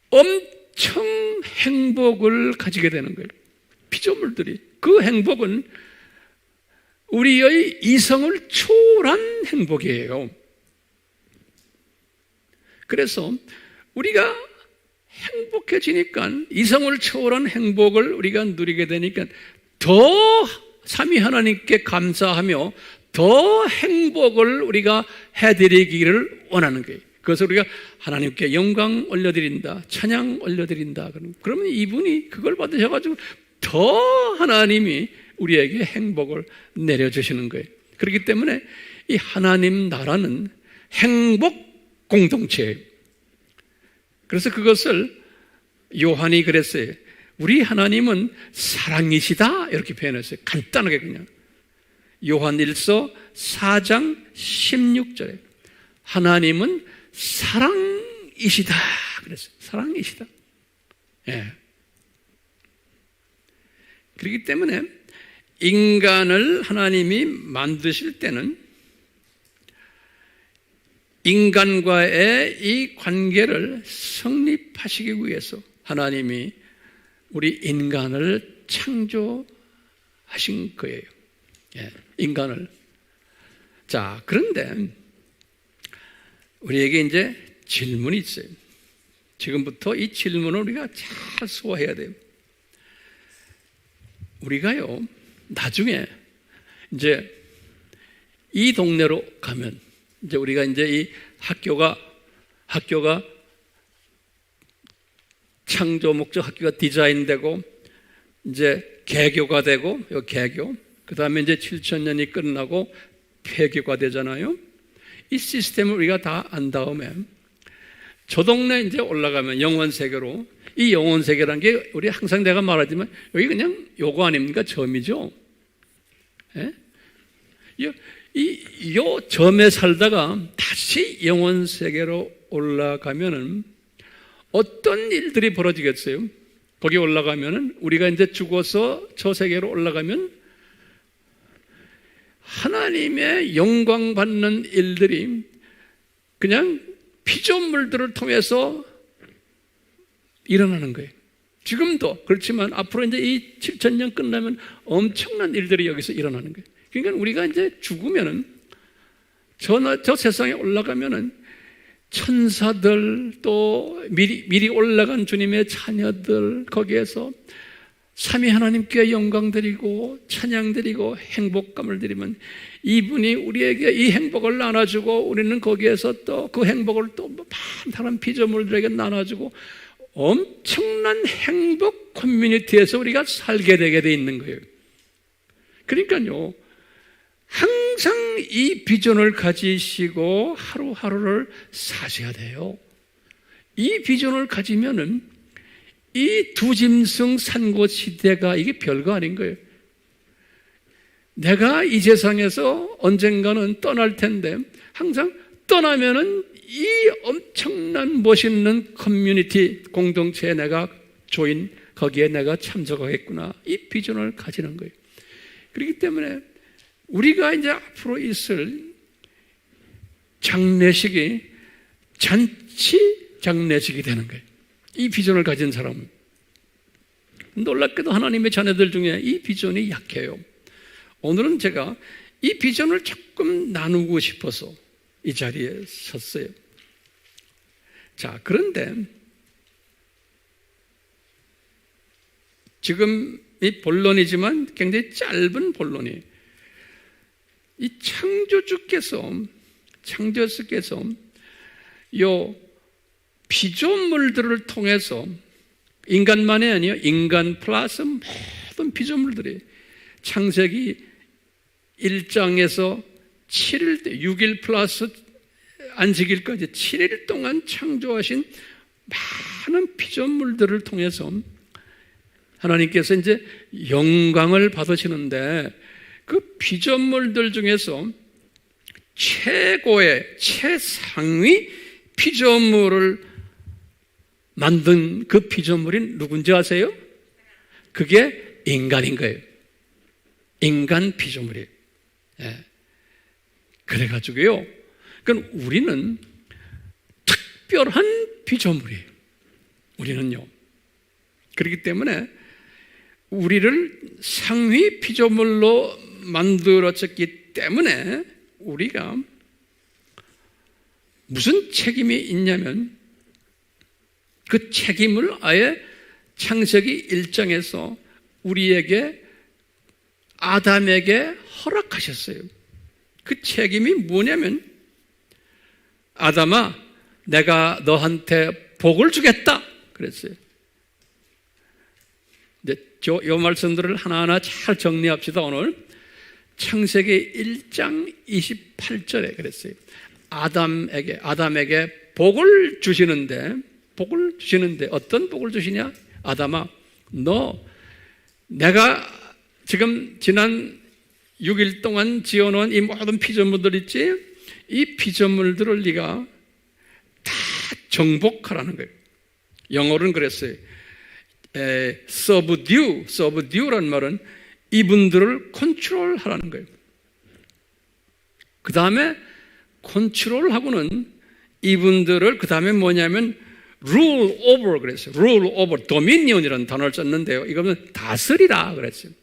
엄청 행복을 가지게 되는 거예요. 피조물들이. 그 행복은 우리의 이성을 초월한 행복이에요. 그래서 우리가 행복해지니까 이성을 초월한 행복을 우리가 누리게 되니까 더 삼위 하나님께 감사하며 더 행복을 우리가 해드리기를 원하는 거예요. 그래서 우리가 하나님께 영광 올려드린다, 찬양 올려드린다. 그러면 이분이 그걸 받으셔가지고 더 하나님이 우리에게 행복을 내려주시는 거예요. 그렇기 때문에 이 하나님 나라는 행복 공동체예요. 그래서 그것을 요한이 그랬어요. 우리 하나님은 사랑이시다 이렇게 표현했어요. 간단하게 그냥. 요한 1서 4장 16절에 하나님은 사랑이시다 그랬어요. 사랑이시다. 예. 그렇기 때문에 인간을 하나님이 만드실 때는 인간과의 이 관계를 성립하시기 위해서 하나님이 우리 인간을 창조하신 거예요. 예, 인간을. 자, 그런데 우리에게 이제 질문이 있어요. 지금부터 이 질문을 우리가 잘 소화해야 돼요. 우리가요, 나중에 이제 이 동네로 가면 이제 우리가 이제 이 학교가 창조 목적 학교가 디자인되고 이제 개교가 되고 요 개교 그 다음에 이제 7,000년이 끝나고 폐교가 되잖아요. 이 시스템을 우리가 다 안 다음에 저 동네 이제 올라가면 영원 세계로 이 영원 세계라는 게 우리 항상 내가 말하지만 여기 그냥 요거 아닙니까? 점이죠. 예? 요 점에 살다가 다시 영원 세계로 올라가면은 어떤 일들이 벌어지겠어요? 거기 올라가면은 우리가 이제 죽어서 저 세계로 올라가면 하나님의 영광 받는 일들이 그냥 피조물들을 통해서 일어나는 거예요. 지금도 그렇지만 앞으로 이제 이 7,000년 끝나면 엄청난 일들이 여기서 일어나는 거예요. 그러니까 우리가 이제 죽으면은 저 세상에 올라가면은 천사들 또 미리 올라간 주님의 자녀들 거기에서 삼위 하나님께 영광 드리고 찬양 드리고 행복감을 드리면 이분이 우리에게 이 행복을 나눠주고 우리는 거기에서 또 그 행복을 또 많은 피조물들에게 나눠주고 엄청난 행복 커뮤니티에서 우리가 살게 되게 돼 있는 거예요. 그러니까요, 항상 이 비전을 가지시고 하루하루를 사셔야 돼요. 이 비전을 가지면은 이 두짐승 산고 시대가 이게 별거 아닌 거예요. 내가 이 세상에서 언젠가는 떠날 텐데 항상 떠나면은 이 엄청난 멋있는 커뮤니티 공동체에 내가 조인 거기에 내가 참석하겠구나. 이 비전을 가지는 거예요. 그렇기 때문에 우리가 이제 앞으로 있을 장례식이 잔치 장례식이 되는 거예요. 이 비전을 가진 사람은. 놀랍게도 하나님의 자녀들 중에 이 비전이 약해요. 오늘은 제가 이 비전을 조금 나누고 싶어서 이 자리에 섰어요. 자, 그런데 지금 이 본론이지만 굉장히 짧은 본론이에요. 이 창조주께서 요 피조물들을 통해서 인간만이 아니요 인간 플러스 모든 피조물들이 창세기 1장에서 7일 6일 플러스 안식일까지 7일 동안 창조하신 많은 피조물들을 통해서 하나님께서 이제 영광을 받으시는데 그 피조물들 중에서 최상위 피조물을 만든 그 피조물이 누군지 아세요? 그게 인간인 거예요. 인간 피조물이에요. 예. 그래가지고요. 그러니까 우리는 특별한 피조물이에요. 우리는요. 그렇기 때문에 우리를 상위 피조물로 만들어졌기 때문에 우리가 무슨 책임이 있냐면 그 책임을 아예 창세기 1장에서 우리에게 아담에게 허락하셨어요. 그 책임이 뭐냐면 아담아 내가 너한테 복을 주겠다 그랬어요. 이 말씀들을 하나하나 잘 정리합시다. 오늘 창세기 1장 28절에 그랬어요. 아담에게 복을 주시는데 어떤 복을 주시냐? 아담아 내가 지금 지난 6일 동안 지어놓은 이 모든 피조물들 있지? 이 피조물들을 네가 다 정복하라는 거예요. 영어로는 그랬어요. subdue라는 말은 이분들을 컨트롤하라는 거예요. 그 다음에 컨트롤하고는 이분들을 그 다음에 뭐냐면 rule over 그랬어요. rule over, dominion이라는 단어를 썼는데요. 이거는 다스리라 그랬어요.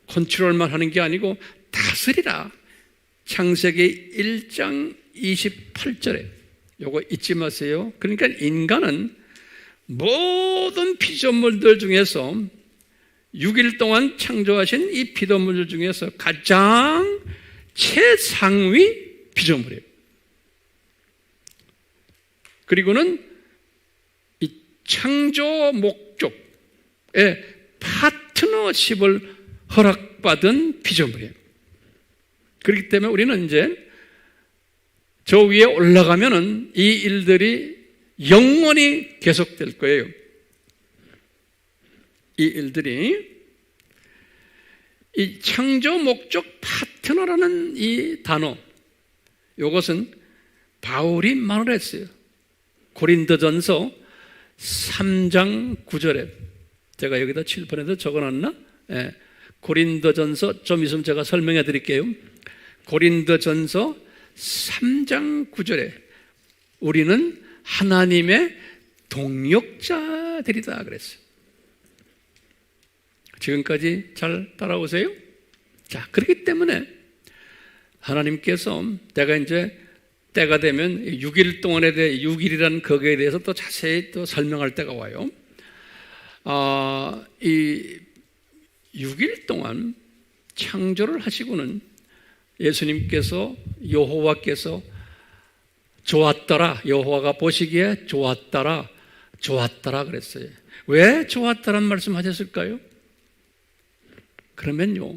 컨트롤만 하는 게 아니고 다스리라. 창세기 1장 28절에 요거 잊지 마세요. 그러니까 인간은 모든 피조물들 중에서 6일 동안 창조하신 이 피조물들 중에서 가장 최상위 피조물이에요. 그리고는 이 창조 목적의 파트너십을 허락받은 피조물이에요. 그렇기 때문에 우리는 이제 저 위에 올라가면은 이 일들이 영원히 계속될 거예요. 이 일들이 이 창조 목적 파트너라는 이 단어, 이것은 바울이 말을 했어요. 고린도전서 3장 9절에 제가 여기다 칠판에도 적어놨나? 예. 고린도전서 좀 있으면 제가 설명해 드릴게요. 고린도전서 3장 9절에 우리는 하나님의 동역자들이다 그랬어요. 지금까지 잘 따라오세요? 자, 그렇기 때문에 하나님께서 내가 이제 때가 되면 6일 동안에 대해 6일이라는 거기에 대해서 또 자세히 또 설명할 때가 와요. 이 6일 동안 창조를 하시고는 예수님께서 여호와께서 좋았더라, 여호와가 보시기에 좋았더라 그랬어요. 왜 좋았다라는 말씀 하셨을까요? 그러면요,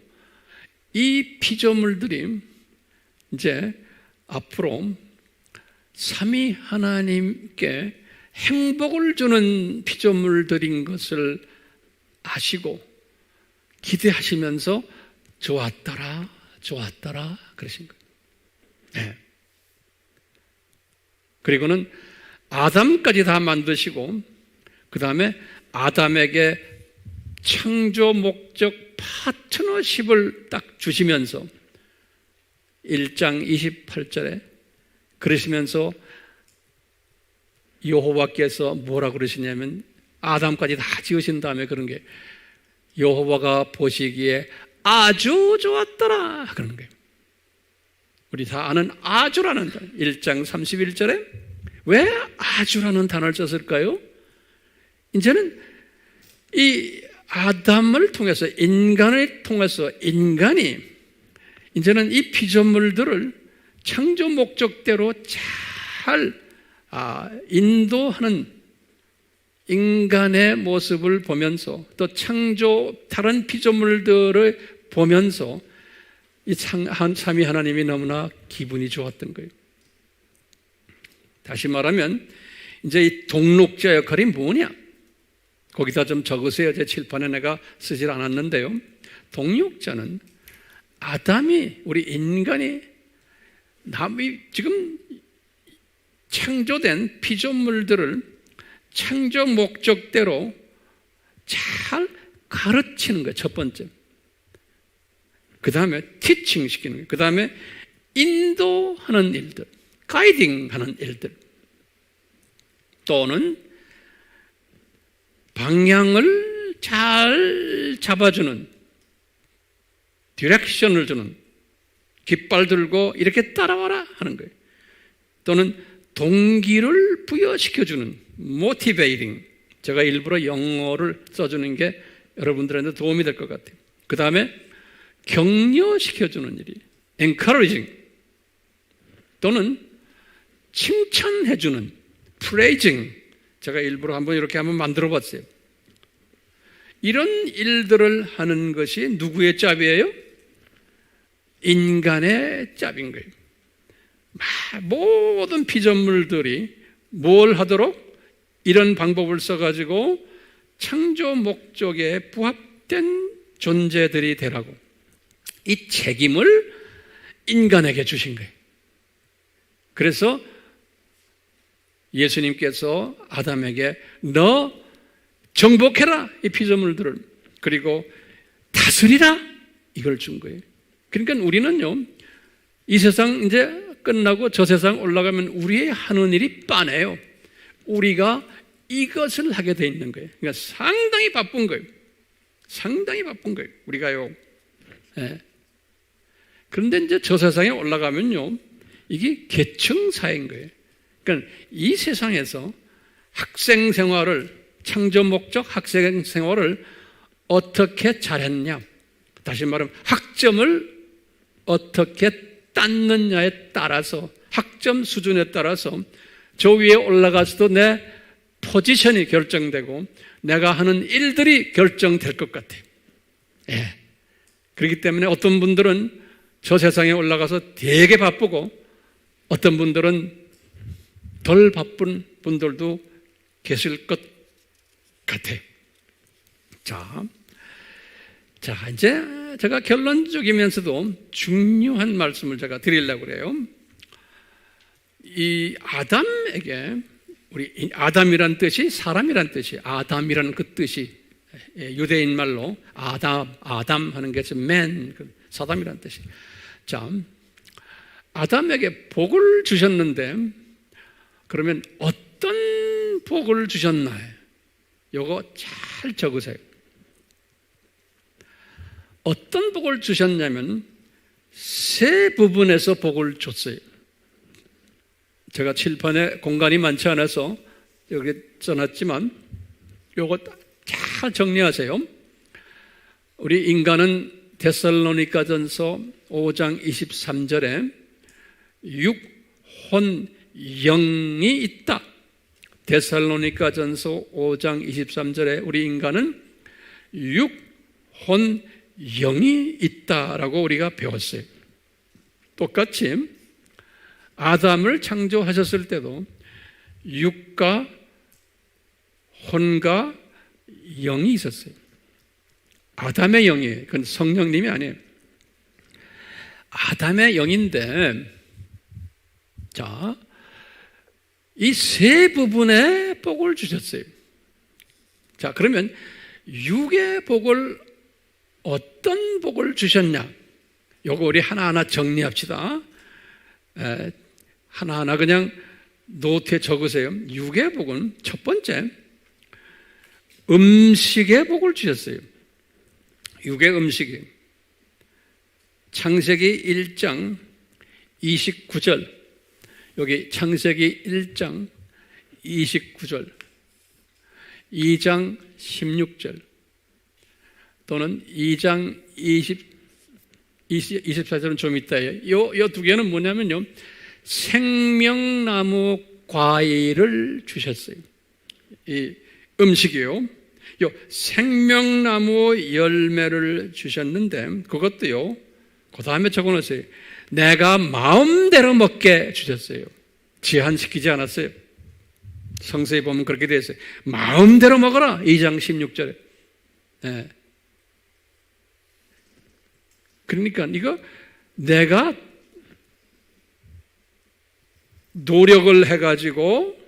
이 피조물들이 이제 앞으로 삼위 하나님께 행복을 주는 피조물들인 것을 아시고 기대하시면서 좋았더라 그러신 거예요. 네. 그리고는 아담까지 다 만드시고 그 다음에 아담에게 창조 목적 파트너십을 딱 주시면서 1장 28절에 그러시면서 여호와께서 뭐라 그러시냐면 아담까지 다 지으신 다음에 그런 게 여호와가 보시기에 아주 좋았더라 그러는 거예요. 우리 다 아는 아주라는 단어 1장 31절에 왜 아주라는 단어를 썼을까요? 이제는 이 아담을 통해서 인간을 통해서 인간이 이제는 이 피조물들을 창조 목적대로 잘 인도하는 인간의 모습을 보면서 또 창조 다른 피조물들을 보면서 이 삼위 하나님이 너무나 기분이 좋았던 거예요. 다시 말하면 이제 이 동록자 역할이 뭐냐? 거기다 좀 적으세요. 제 칠판에 내가 쓰질 않았는데요. 동역자는 아담이 우리 인간이 남이 지금 창조된 피조물들을 창조 목적대로 잘 가르치는 거예요. 첫 번째. 그 다음에 티칭 시키는 거예요. 그 다음에 인도하는 일들, 가이딩 하는 일들, 또는 방향을 잘 잡아주는, 디렉션을 주는, 깃발 들고 이렇게 따라와라 하는 거예요. 또는 동기를 부여시켜주는, motivating. 제가 일부러 영어를 써주는 게 여러분들한테 도움이 될 것 같아요. 그 다음에 격려시켜주는 일이 encouraging, 또는 칭찬해주는 praising. 제가 일부러 이렇게 한번 만들어 봤어요. 이런 일들을 하는 것이 누구의 짭이에요? 인간의 짭인 거예요. 모든 피조물들이 뭘 하도록? 이런 방법을 써가지고 창조 목적에 부합된 존재들이 되라고 이 책임을 인간에게 주신 거예요. 그래서 예수님께서 아담에게 너 정복해라 이 피조물들을, 그리고 다스리라 이걸 준 거예요. 그러니까 우리는요, 이 세상 이제 끝나고 저 세상 올라가면 우리의 하는 일이 빤해요. 우리가 이것을 하게 돼 있는 거예요. 그러니까 상당히 바쁜 거예요. 상당히 바쁜 거예요. 우리가요. 네. 그런데 이제 저 세상에 올라가면요, 이게 계층사인 거예요. 그러니까 이 세상에서 학생 생활을, 창조 목적 학생 생활을 어떻게 잘했냐, 다시 말하면 학점을 어떻게 땄느냐에 따라서, 학점 수준에 따라서 저 위에 올라가서도 내 포지션이 결정되고 내가 하는 일들이 결정될 것 같아요. 예. 그렇기 때문에 어떤 분들은 저 세상에 올라가서 되게 바쁘고 어떤 분들은 덜 바쁜 분들도 계실 것 같아요. 자, 이제 제가 결론적이면서도 중요한 말씀을 제가 드리려고 그래요. 이 아담에게, 우리 아담이란 뜻이 사람이란 뜻이, 아담이라는 그 뜻이 유대인 말로 아담 하는 게 man, 사담이란 뜻이. 자, 아담에게 복을 주셨는데 그러면 어떤 복을 주셨나요? 요거 잘 적으세요. 어떤 복을 주셨냐면 세 부분에서 복을 줬어요. 제가 칠판에 공간이 많지 않아서 여기 써놨지만 요거 잘 정리하세요. 우리 인간은 데살로니가전서 5장 23절에 육혼 영이 있다. 데살로니가전서 5장 23절에 우리 인간은 육혼 영이 있다라고 우리가 배웠어요. 똑같이 아담을 창조하셨을 때도 육과 혼과 영이 있었어요. 아담의 영이에요. 그건 성령님이 아니에요. 아담의 영인데, 자, 이 세 부분의 복을 주셨어요. 자, 그러면 육의 복을 어떤 복을 주셨냐? 요거 우리 하나하나 정리합시다. 하나하나 그냥 노트에 적으세요. 육의 복은 첫 번째, 음식의 복을 주셨어요. 육의 음식이. 창세기 1장 29절. 여기 창세기 1장 29절. 2장 16절. 또는 2장 24절은 좀 있다. 요 두 개는 뭐냐면요, 생명나무 과일을 주셨어요. 이 음식이요. 요 생명나무 열매를 주셨는데 그것도요, 그 다음에 적어놓으세요. 내가 마음대로 먹게 주셨어요. 제한시키지 않았어요. 성서에 보면 그렇게 되어 있어요. 마음대로 먹어라. 2장 16절에. 네. 그러니까 이거 내가 노력을 해가지고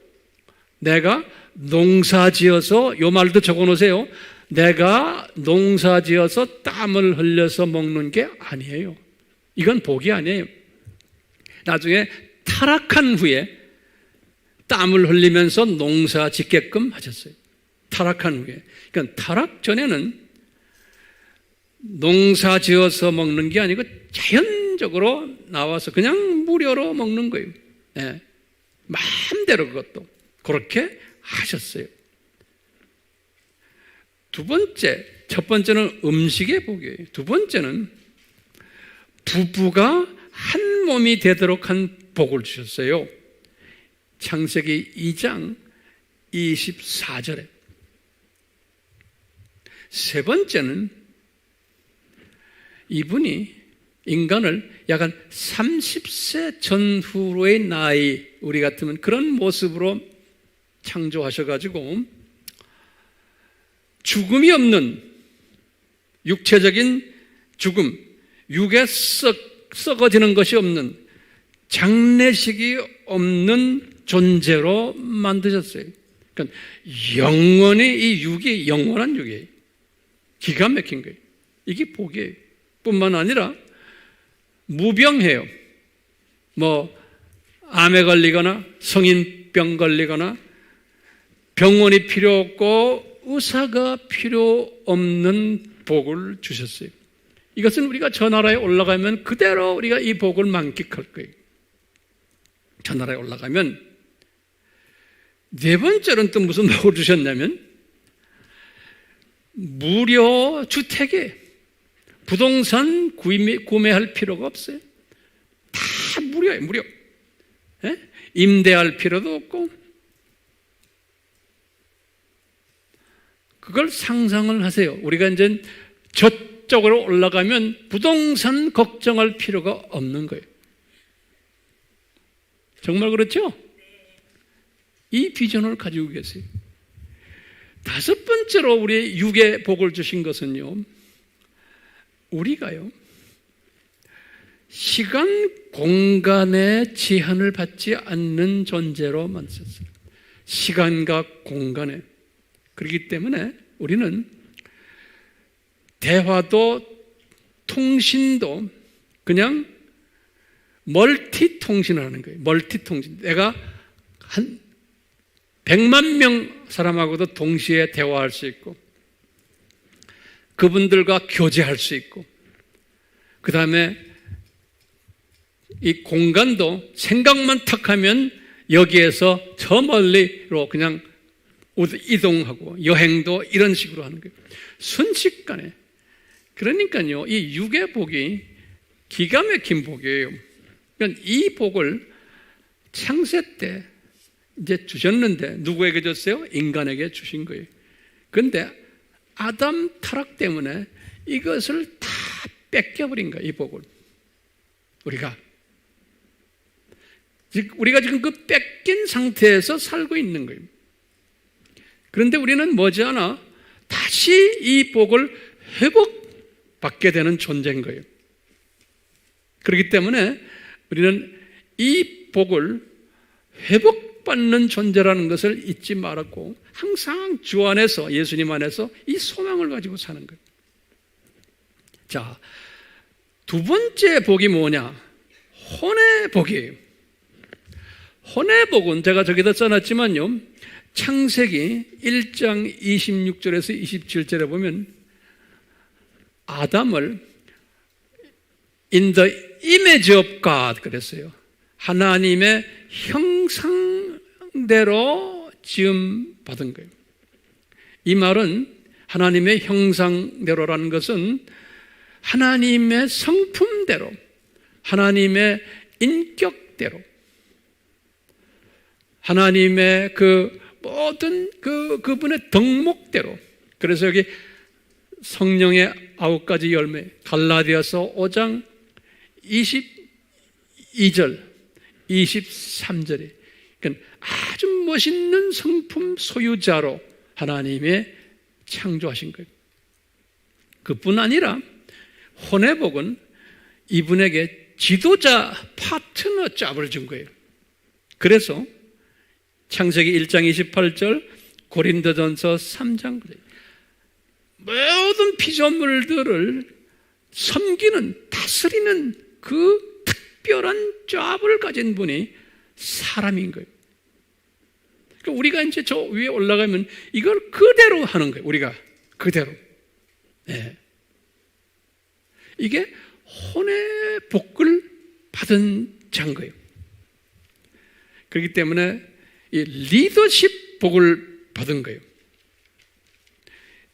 내가 농사 지어서, 요 말도 적어 놓으세요. 내가 농사지어서 땀을 흘려서 먹는 게 아니에요. 이건 복이 아니에요. 나중에 타락한 후에 땀을 흘리면서 농사 짓게끔 하셨어요. 타락한 후에. 그러니까 타락 전에는 농사 지어서 먹는 게 아니고 자연적으로 나와서 그냥 무료로 먹는 거예요. 네. 마음대로 그것도 그렇게 하셨어요. 두 번째, 첫 번째는 음식의 복이에요. 두 번째는 부부가 한 몸이 되도록 한 복을 주셨어요. 창세기 2장 24절에. 세 번째는 이분이 인간을 약 한 30세 전후로의 나이, 우리 같으면 그런 모습으로 창조하셔가지고 죽음이 없는 육체적인 죽음, 육에 썩어지는 것이 없는 장례식이 없는 존재로 만드셨어요. 그러니까 영원히 이 육이 영원한 육이에요. 기가 막힌 거예요. 이게 복이에요. 뿐만 아니라 무병해요. 암에 걸리거나 성인병 걸리거나 병원이 필요 없고 의사가 필요 없는 복을 주셨어요. 이것은 우리가 저 나라에 올라가면 그대로 우리가 이 복을 만끽할 거예요. 저 나라에 올라가면. 네 번째로는 또 무슨 복을 주셨냐면 무료 주택에 부동산 구매할 필요가 없어요. 다 무료예요, 무료. 예? 임대할 필요도 없고. 그걸 상상을 하세요. 우리가 이제 저쪽으로 올라가면 부동산 걱정할 필요가 없는 거예요. 정말 그렇죠? 이 비전을 가지고 계세요. 다섯 번째로 우리 육의 복을 주신 것은요, 우리가요, 시간, 공간의 제한을 받지 않는 존재로 만드셨어요. 시간과 공간에. 그렇기 때문에 우리는 대화도 통신도 그냥 멀티 통신을 하는 거예요. 멀티 통신. 내가 한 100만 명 사람하고도 동시에 대화할 수 있고 그분들과 교제할 수 있고 그 다음에 이 공간도 생각만 탁 하면 여기에서 저 멀리로 그냥 이동하고 여행도 이런 식으로 하는 거예요. 순식간에. 그러니까요, 이 육의 복이 기가 막힌 복이에요. 그러니까 이 복을 창세 때 이제 주셨는데 누구에게 줬어요? 인간에게 주신 거예요. 그런데 아담 타락 때문에 이것을 다 뺏겨버린 거예요, 이 복을. 우리가 지금 그 뺏긴 상태에서 살고 있는 거예요. 그런데 우리는 머지않아 다시 이 복을 회복받게 되는 존재인 거예요. 그렇기 때문에 우리는 이 복을 회복받는 존재라는 것을 잊지 말았고 항상 주 안에서, 예수님 안에서 이 소망을 가지고 사는 거예요. 자, 두 번째 복이 뭐냐? 혼의 복이에요. 혼의 복은 제가 저기다 써놨지만요, 창세기 1장 26절에서 27절에 보면 아담을 in the image of God 그랬어요. 하나님의 형상대로 지음 받은 거예요. 이 말은 하나님의 형상대로라는 것은 하나님의 성품대로, 하나님의 인격대로, 하나님의 그 모든 그분의 덕목대로. 그래서 여기 성령의 9가지 열매, 갈라디아서 5장 22절, 23절에 그러니까 아주 멋있는 성품 소유자로 하나님의 창조하신 거예요. 그뿐 아니라 혼의 복은 이분에게 지도자, 파트너 짭을 준 거예요. 그래서 창세기 1장 28절, 고린도전서 3장 모든 피조물들을 섬기는, 다스리는 그 특별한 잡을 가진 분이 사람인 거예요. 그러니까 우리가 이제 저 위에 올라가면 이걸 그대로 하는 거예요. 우리가 그대로. 네. 이게 혼의 복을 받은 자인 거예요. 그렇기 때문에 이 리더십 복을 받은 거예요.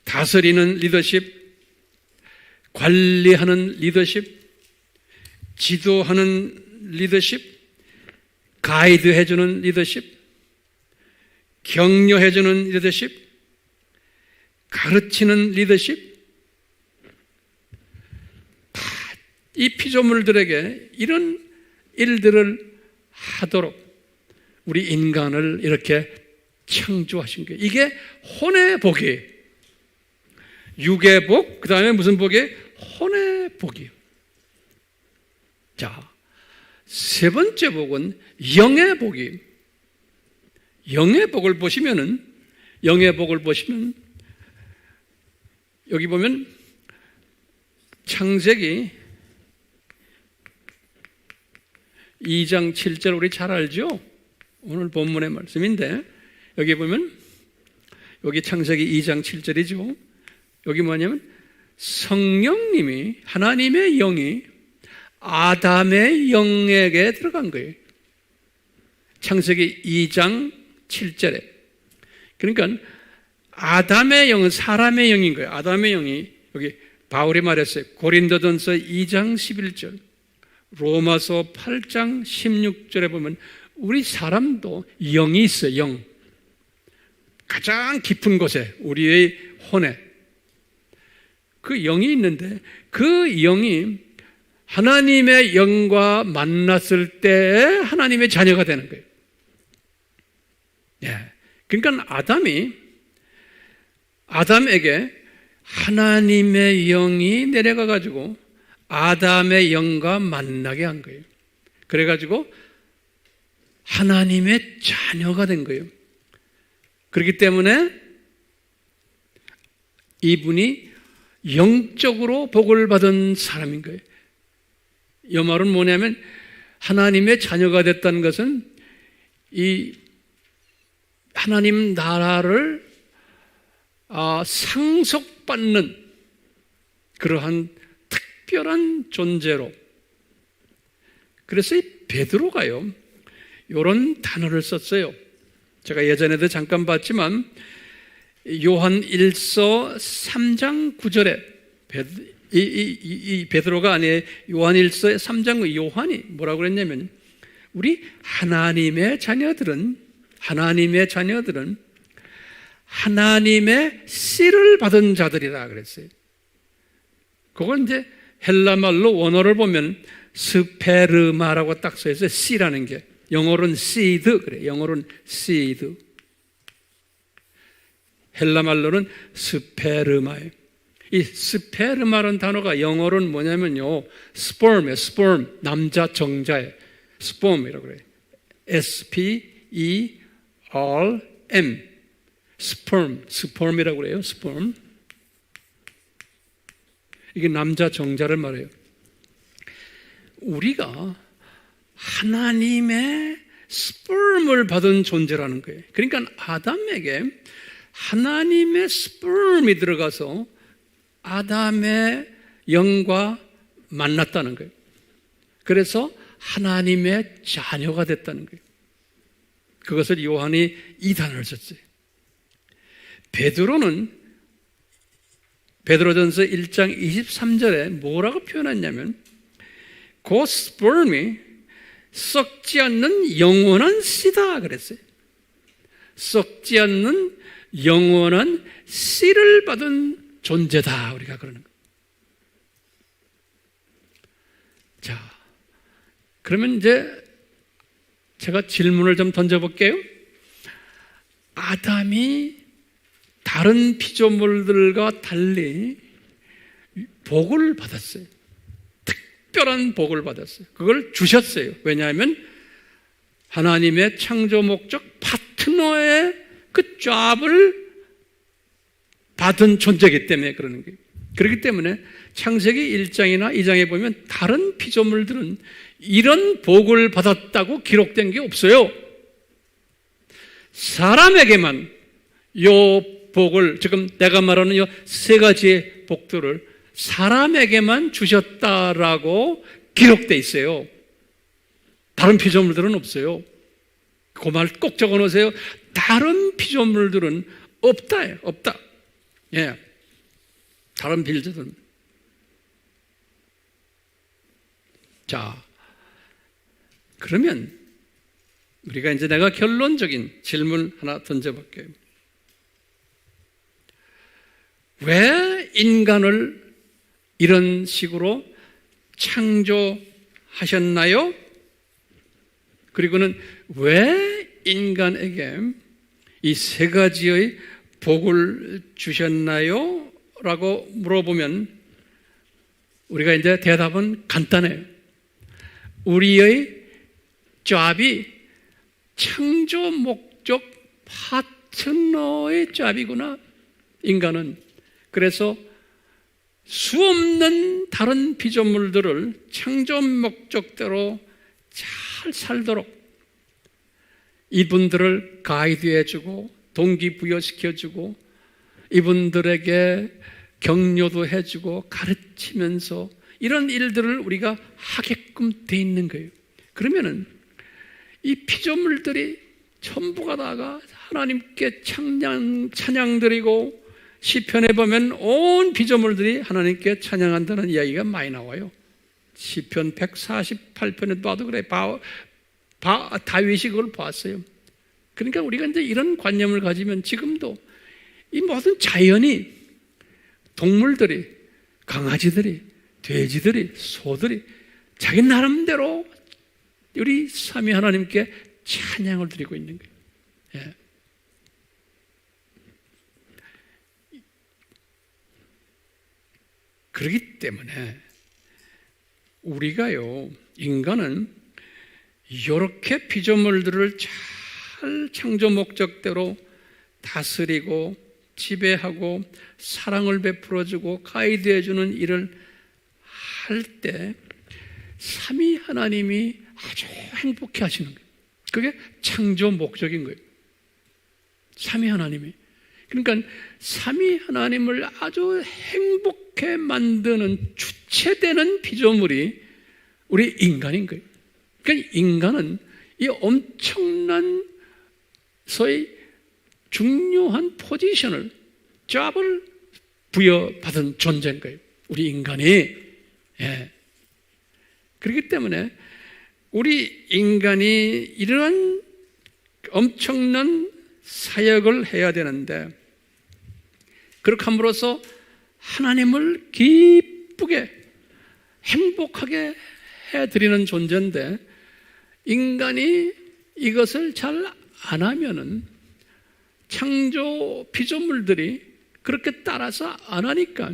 다스리는 리더십, 관리하는 리더십, 지도하는 리더십, 가이드해주는 리더십, 격려해주는 리더십, 가르치는 리더십, 다 이 피조물들에게 이런 일들을 하도록 우리 인간을 이렇게 창조하신 거예요. 이게 혼의 복이에요. 육의 복, 그 다음에 무슨 복이에요? 혼의 복이에요. 자, 세 번째 복은 영의 복이에요. 영의 복을 보시면 여기 보면 창세기 2장 7절 우리 잘 알죠? 오늘 본문의 말씀인데 여기 보면 여기 창세기 2장 7절이죠. 여기 뭐냐면 성령님이 하나님의 영이 아담의 영에게 들어간 거예요. 창세기 2장 7절에. 그러니까 아담의 영은 사람의 영인 거예요. 아담의 영이 여기 바울이 말했어요. 고린도전서 2장 11절, 로마서 8장 16절에 보면 우리 사람도 영이 있어요. 영. 가장 깊은 곳에 우리의 혼에 그 영이 있는데 그 영이 하나님의 영과 만났을 때 하나님의 자녀가 되는 거예요. 예. 그러니까 아담에게 하나님의 영이 내려가 가지고 아담의 영과 만나게 한 거예요. 그래 가지고 하나님의 자녀가 된 거예요. 그렇기 때문에 이분이 영적으로 복을 받은 사람인 거예요. 이 말은 뭐냐면 하나님의 자녀가 됐다는 것은 이 하나님 나라를 상속받는 그러한 특별한 존재로. 그래서 이 베드로가요 이런 단어를 썼어요. 제가 예전에도 잠깐 봤지만 요한 1서 3장 9절에 이 베드로가 아니에요. 요한 1서 3장 9 요한이 뭐라고 그랬냐면 우리 하나님의 자녀들은 하나님의 씨를 받은 자들이라 그랬어요. 그걸 이제 헬라말로 원어를 보면 스페르마라고 딱 써 있어요. 씨라는 게. 영어로는 seed 그래. 영어로는 seed. 헬라말로는 스페르마예요. 이 스페르마라는 단어가 영어로는 뭐냐면요. sperm이에요. sperm. 남자 정자예요. sperm이라고 그래요. S-P-E-R-M. sperm이라고 그래요. sperm. 이게 남자 정자를 말해요. 우리가 하나님의 스perm을 받은 존재라는 거예요. 그러니까 아담에게 하나님의 스perm이 들어가서 아담의 영과 만났다는 거예요. 그래서 하나님의 자녀가 됐다는 거예요. 그것을 요한이 이 단어를 썼어요. 베드로전서 1장 23절에 뭐라고 표현했냐면 그 스perm이 썩지 않는 영원한 씨다 그랬어요. 썩지 않는 영원한 씨를 받은 존재다 우리가 그러는 거예요. 자, 그러면 이제 제가 질문을 좀 던져볼게요. 아담이 다른 피조물들과 달리 복을 받았어요. 특별한 복을 받았어요. 그걸 주셨어요. 왜냐하면 하나님의 창조 목적 파트너의 그 잡을 받은 존재이기 때문에 그러는 거예요. 그렇기 때문에 창세기 1장이나 2장에 보면 다른 피조물들은 이런 복을 받았다고 기록된 게 없어요. 사람에게만 요 복을, 지금 내가 말하는 요 세 가지의 복들을 사람에게만 주셨다라고 기록돼 있어요. 다른 피조물들은 없어요. 그 말 꼭 적어 놓으세요. 다른 피조물들은 없다. 없다. 예. 다른 빌드들은. 자, 그러면 우리가 이제 내가 결론적인 질문 하나 던져볼게요. 왜 인간을 이런 식으로 창조하셨나요? 그리고는 왜 인간에게 이 세 가지의 복을 주셨나요? 라고 물어보면 우리가 이제 대답은 간단해요. 우리의 잡이 창조 목적 파트너의 잡이구나, 인간은. 그래서 수없는 다른 피조물들을 창조 목적대로 잘 살도록 이분들을 가이드해주고 동기부여시켜주고 이분들에게 격려도 해주고 가르치면서 이런 일들을 우리가 하게끔 돼 있는 거예요. 그러면은 이 피조물들이 전부가 다가 하나님께 찬양드리고 시편에 보면 온 피조물들이 하나님께 찬양한다는 이야기가 많이 나와요. 시편 148편에 봐도 그래. 다윗이 그걸 봤어요. 그러니까 우리가 이제 이런 관념을 가지면 지금도 이 모든 자연이, 동물들이, 강아지들이, 돼지들이, 소들이 자기 나름대로 우리 삼위 하나님께 찬양을 드리고 있는 거예요. 예. 그렇기 때문에 우리가요, 인간은 이렇게 피조물들을 잘 창조 목적대로 다스리고 지배하고 사랑을 베풀어주고 가이드해주는 일을 할 때 삼위 하나님이 아주 행복해 하시는 거예요. 그게 창조 목적인 거예요. 삼위 하나님이. 그러니까 삼위 하나님을 아주 행복해 만드는 주체되는 피조물이 우리 인간인 거예요. 그러니까 인간은 이 엄청난 소위 중요한 포지션을, 잡을 부여받은 존재인 거예요. 우리 인간이. 예. 그렇기 때문에 우리 인간이 이러한 엄청난 사역을 해야 되는데, 그렇게 함으로써 하나님을 기쁘게 행복하게 해드리는 존재인데, 인간이 이것을 잘 안 하면은 창조 피조물들이 그렇게 따라서 안 하니까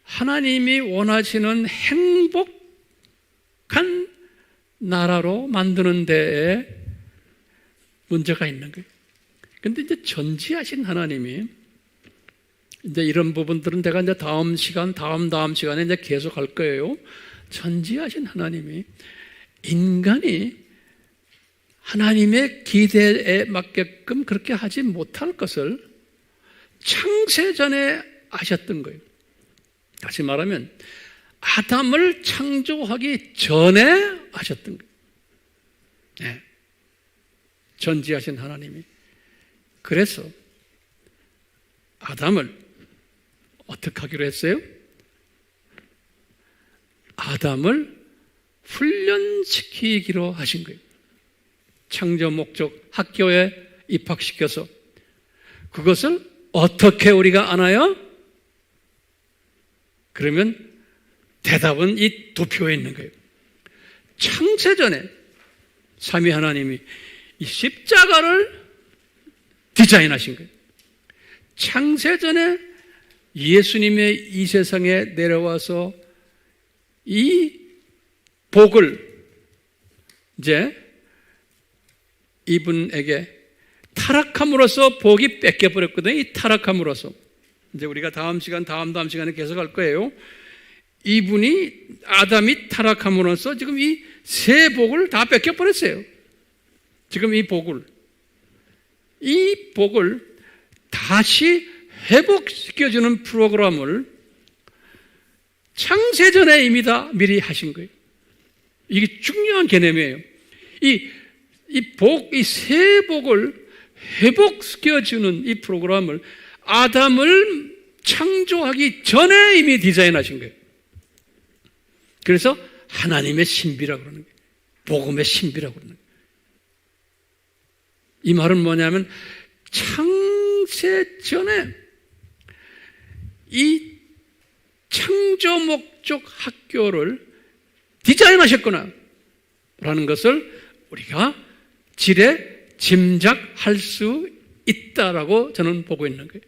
하나님이 원하시는 행복한 나라로 만드는 데에 문제가 있는 거예요. 근데 이제 전지하신 하나님이, 이제 이런 부분들은 내가 이제 다음 시간에 이제 계속 할 거예요. 전지하신 하나님이 인간이 하나님의 기대에 맞게끔 그렇게 하지 못할 것을 창세전에 아셨던 거예요. 다시 말하면 아담을 창조하기 전에 아셨던 거예요. 네. 전지하신 하나님이. 그래서 아담을 어떻게 하기로 했어요? 아담을 훈련시키기로 하신 거예요. 창조 목적 학교에 입학시켜서. 그것을 어떻게 우리가 아나요? 그러면 대답은 이 두 표에 있는 거예요. 창세전에 삼위 하나님이 이 십자가를 디자인하신 거예요. 창세전에 예수님의 이 세상에 내려와서 이 복을 이제 이분에게 타락함으로써 복이 뺏겨버렸거든요. 이 타락함으로써. 이제 우리가 다음 시간에 계속 할 거예요. 이분이, 아담이 타락함으로써 지금 이 새 복을 다 뺏겨버렸어요. 지금 이 복을 다시 회복시켜주는 프로그램을 창세전에 이미 다 미리 하신 거예요. 이게 중요한 개념이에요. 이 새 복을 회복시켜주는 이 프로그램을 아담을 창조하기 전에 이미 디자인하신 거예요. 그래서 하나님의 신비라고 그러는 거예요. 복음의 신비라고 그러는 거예요. 이 말은 뭐냐면 창세 전에 이 창조 목적 학교를 디자인하셨구나 라는 것을 우리가 지레 짐작할 수 있다라고 저는 보고 있는 거예요.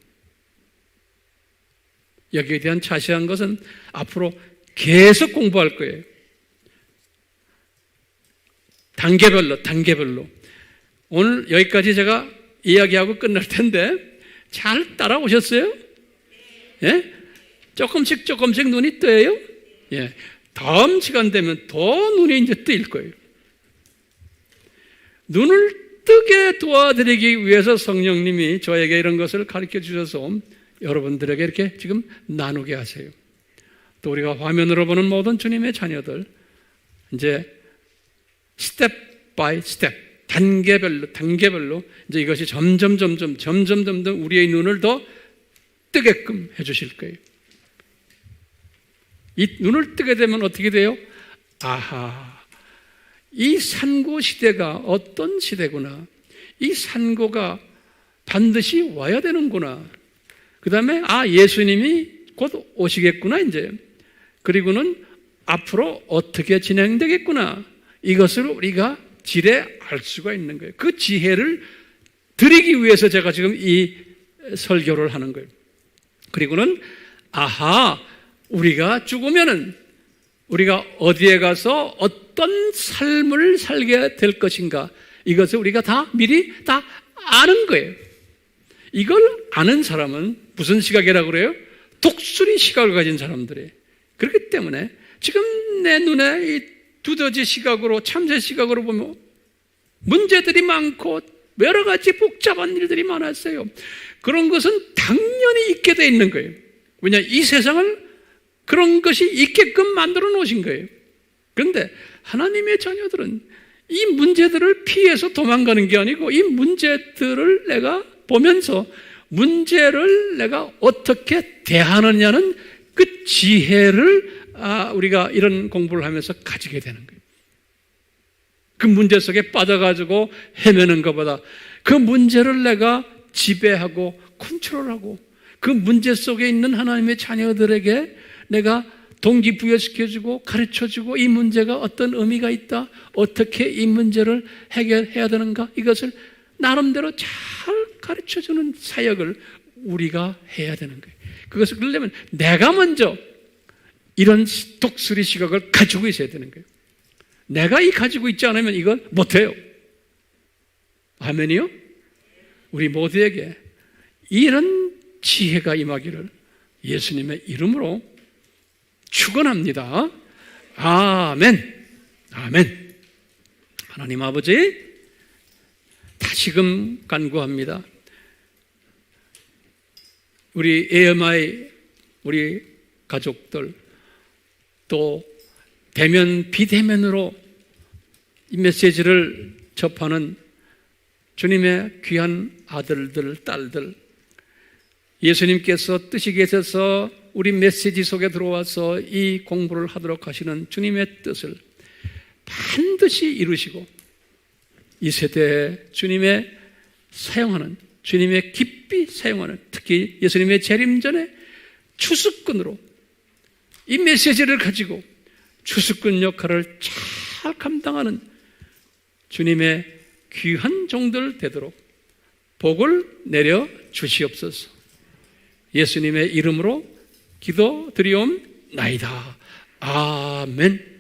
여기에 대한 자세한 것은 앞으로 계속 공부할 거예요. 단계별로. 오늘 여기까지 제가 이야기하고 끝날 텐데 잘 따라오셨어요? 예? 조금씩 눈이 떠요? 예. 다음 시간 되면 더 눈이 이제 뜨일 거예요. 눈을 뜨게 도와드리기 위해서 성령님이 저에게 이런 것을 가르쳐 주셔서 여러분들에게 이렇게 지금 나누게 하세요. 또 우리가 화면으로 보는 모든 주님의 자녀들, 이제 스텝 바이 스텝, 단계별로 이제 이것이 점점 우리의 눈을 더 뜨게끔 해주실 거예요. 이 눈을 뜨게 되면 어떻게 돼요? 아하, 이 산고 시대가 어떤 시대구나. 이 산고가 반드시 와야 되는구나. 그 다음에 예수님이 곧 오시겠구나 이제. 그리고는 앞으로 어떻게 진행되겠구나. 이것을 우리가 지레 알 수가 있는 거예요. 그 지혜를 드리기 위해서 제가 지금 이 설교를 하는 거예요. 그리고는 우리가 죽으면은 우리가 어디에 가서 어떤 삶을 살게 될 것인가, 이것을 우리가 다 미리 다 아는 거예요. 이걸 아는 사람은 무슨 시각이라고 그래요? 독수리 시각을 가진 사람들이에요. 그렇기 때문에 지금 내 눈에 이 두더지 시각으로, 참새 시각으로 보면 문제들이 많고 여러 가지 복잡한 일들이 많았어요. 그런 것은 당연히 있게 돼 있는 거예요. 왜냐, 이 세상을 그런 것이 있게끔 만들어 놓으신 거예요. 그런데 하나님의 자녀들은 이 문제들을 피해서 도망가는 게 아니고, 이 문제들을 내가 보면서 문제를 내가 어떻게 대하느냐는 그 지혜를 우리가 이런 공부를 하면서 가지게 되는 거예요. 그 문제 속에 빠져가지고 헤매는 것보다 그 문제를 내가 지배하고 컨트롤하고 그 문제 속에 있는 하나님의 자녀들에게 내가 동기부여시켜주고 가르쳐주고, 이 문제가 어떤 의미가 있다, 어떻게 이 문제를 해결해야 되는가, 이것을 나름대로 잘 가르쳐주는 사역을 우리가 해야 되는 거예요. 그것을 그러려면 내가 먼저 이런 독수리 시각을 가지고 있어야 되는 거예요. 내가 가지고 있지 않으면 이걸 못해요. 아멘이요? 우리 모두에게 이런 지혜가 임하기를 예수님의 이름으로 축원합니다. 아멘. 아멘. 하나님 아버지, 다시금 간구합니다. 우리 AMI, 우리 가족들, 또 대면 비대면으로 이 메시지를 접하는 주님의 귀한 아들들, 딸들, 예수님께서 뜻이 계셔서 우리 메시지 속에 들어와서 이 공부를 하도록 하시는 주님의 뜻을 반드시 이루시고, 이 세대에 주님의 사용하는, 주님의 깊이 사용하는, 특히 예수님의 재림 전에 추수꾼으로 이 메시지를 가지고 추수꾼 역할을 잘 감당하는 주님의 귀한 종들 되도록 복을 내려 주시옵소서. 예수님의 이름으로 기도드리옵나이다. 아멘.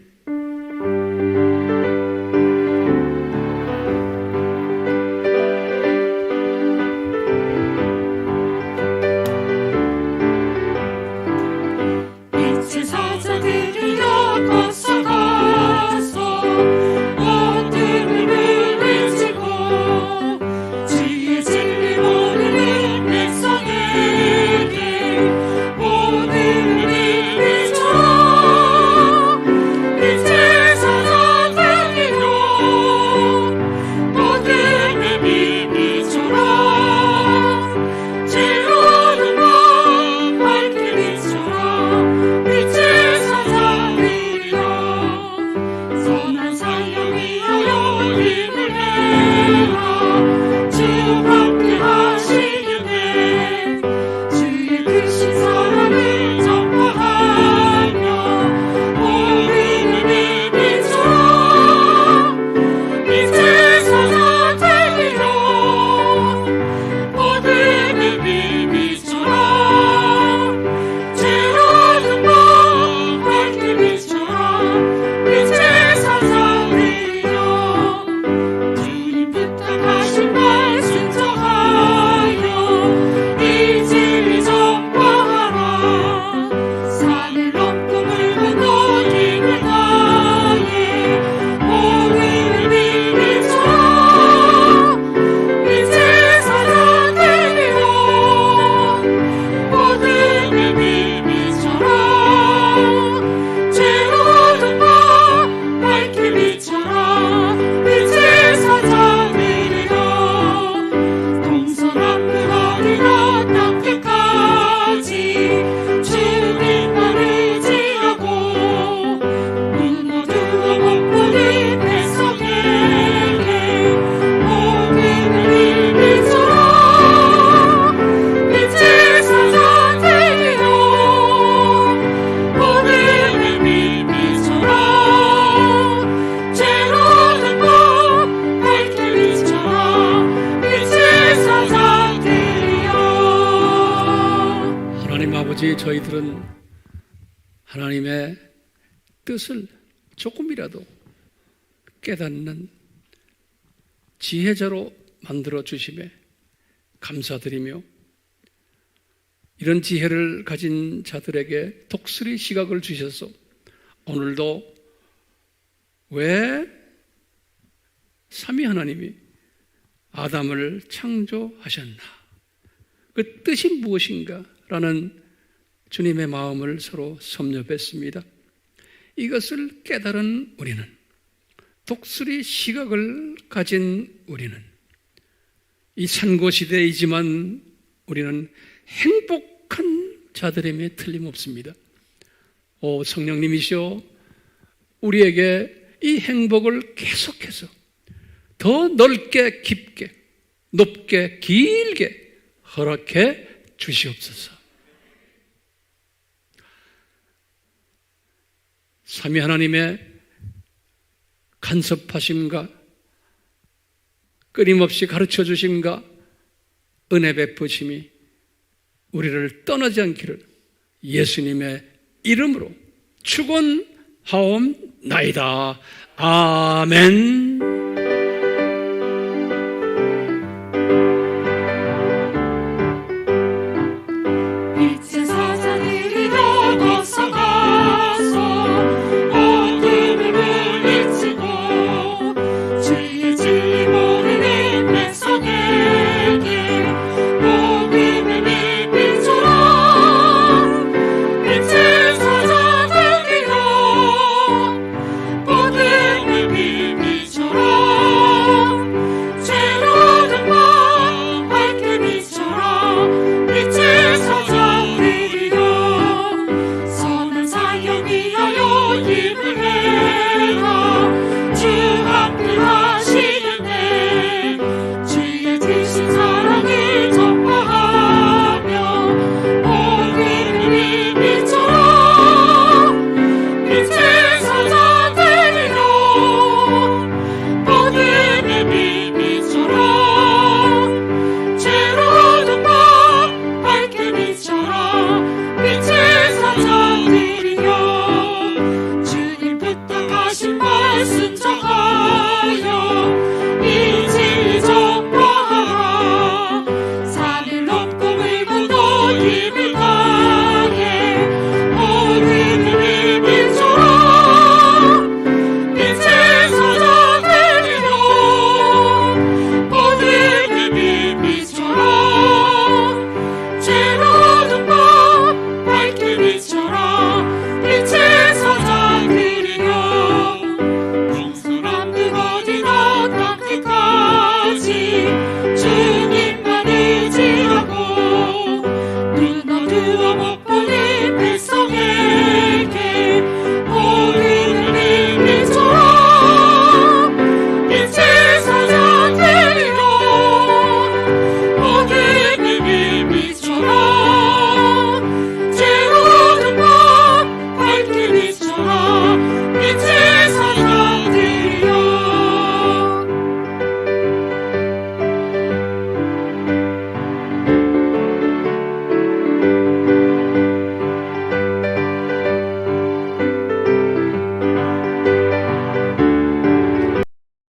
특별히 저희들은 하나님의 뜻을 조금이라도 깨닫는 지혜자로 만들어 주심에 감사드리며, 이런 지혜를 가진 자들에게 독수리 시각을 주셔서 오늘도 왜 삼위 하나님이 아담을 창조하셨나, 그 뜻이 무엇인가 라는 주님의 마음을 서로 섭렵했습니다. 이것을 깨달은 우리는, 독수리 시각을 가진 우리는, 이 산고시대이지만 우리는 행복한 자들임에 틀림없습니다. 오 성령님이시여, 우리에게 이 행복을 계속해서 더 넓게, 깊게, 높게, 길게 허락해 주시옵소서. 삼위 하나님의 간섭하심과 끊임없이 가르쳐 주심과 은혜 베푸심이 우리를 떠나지 않기를 예수님의 이름으로 축원하옵나이다. 아멘.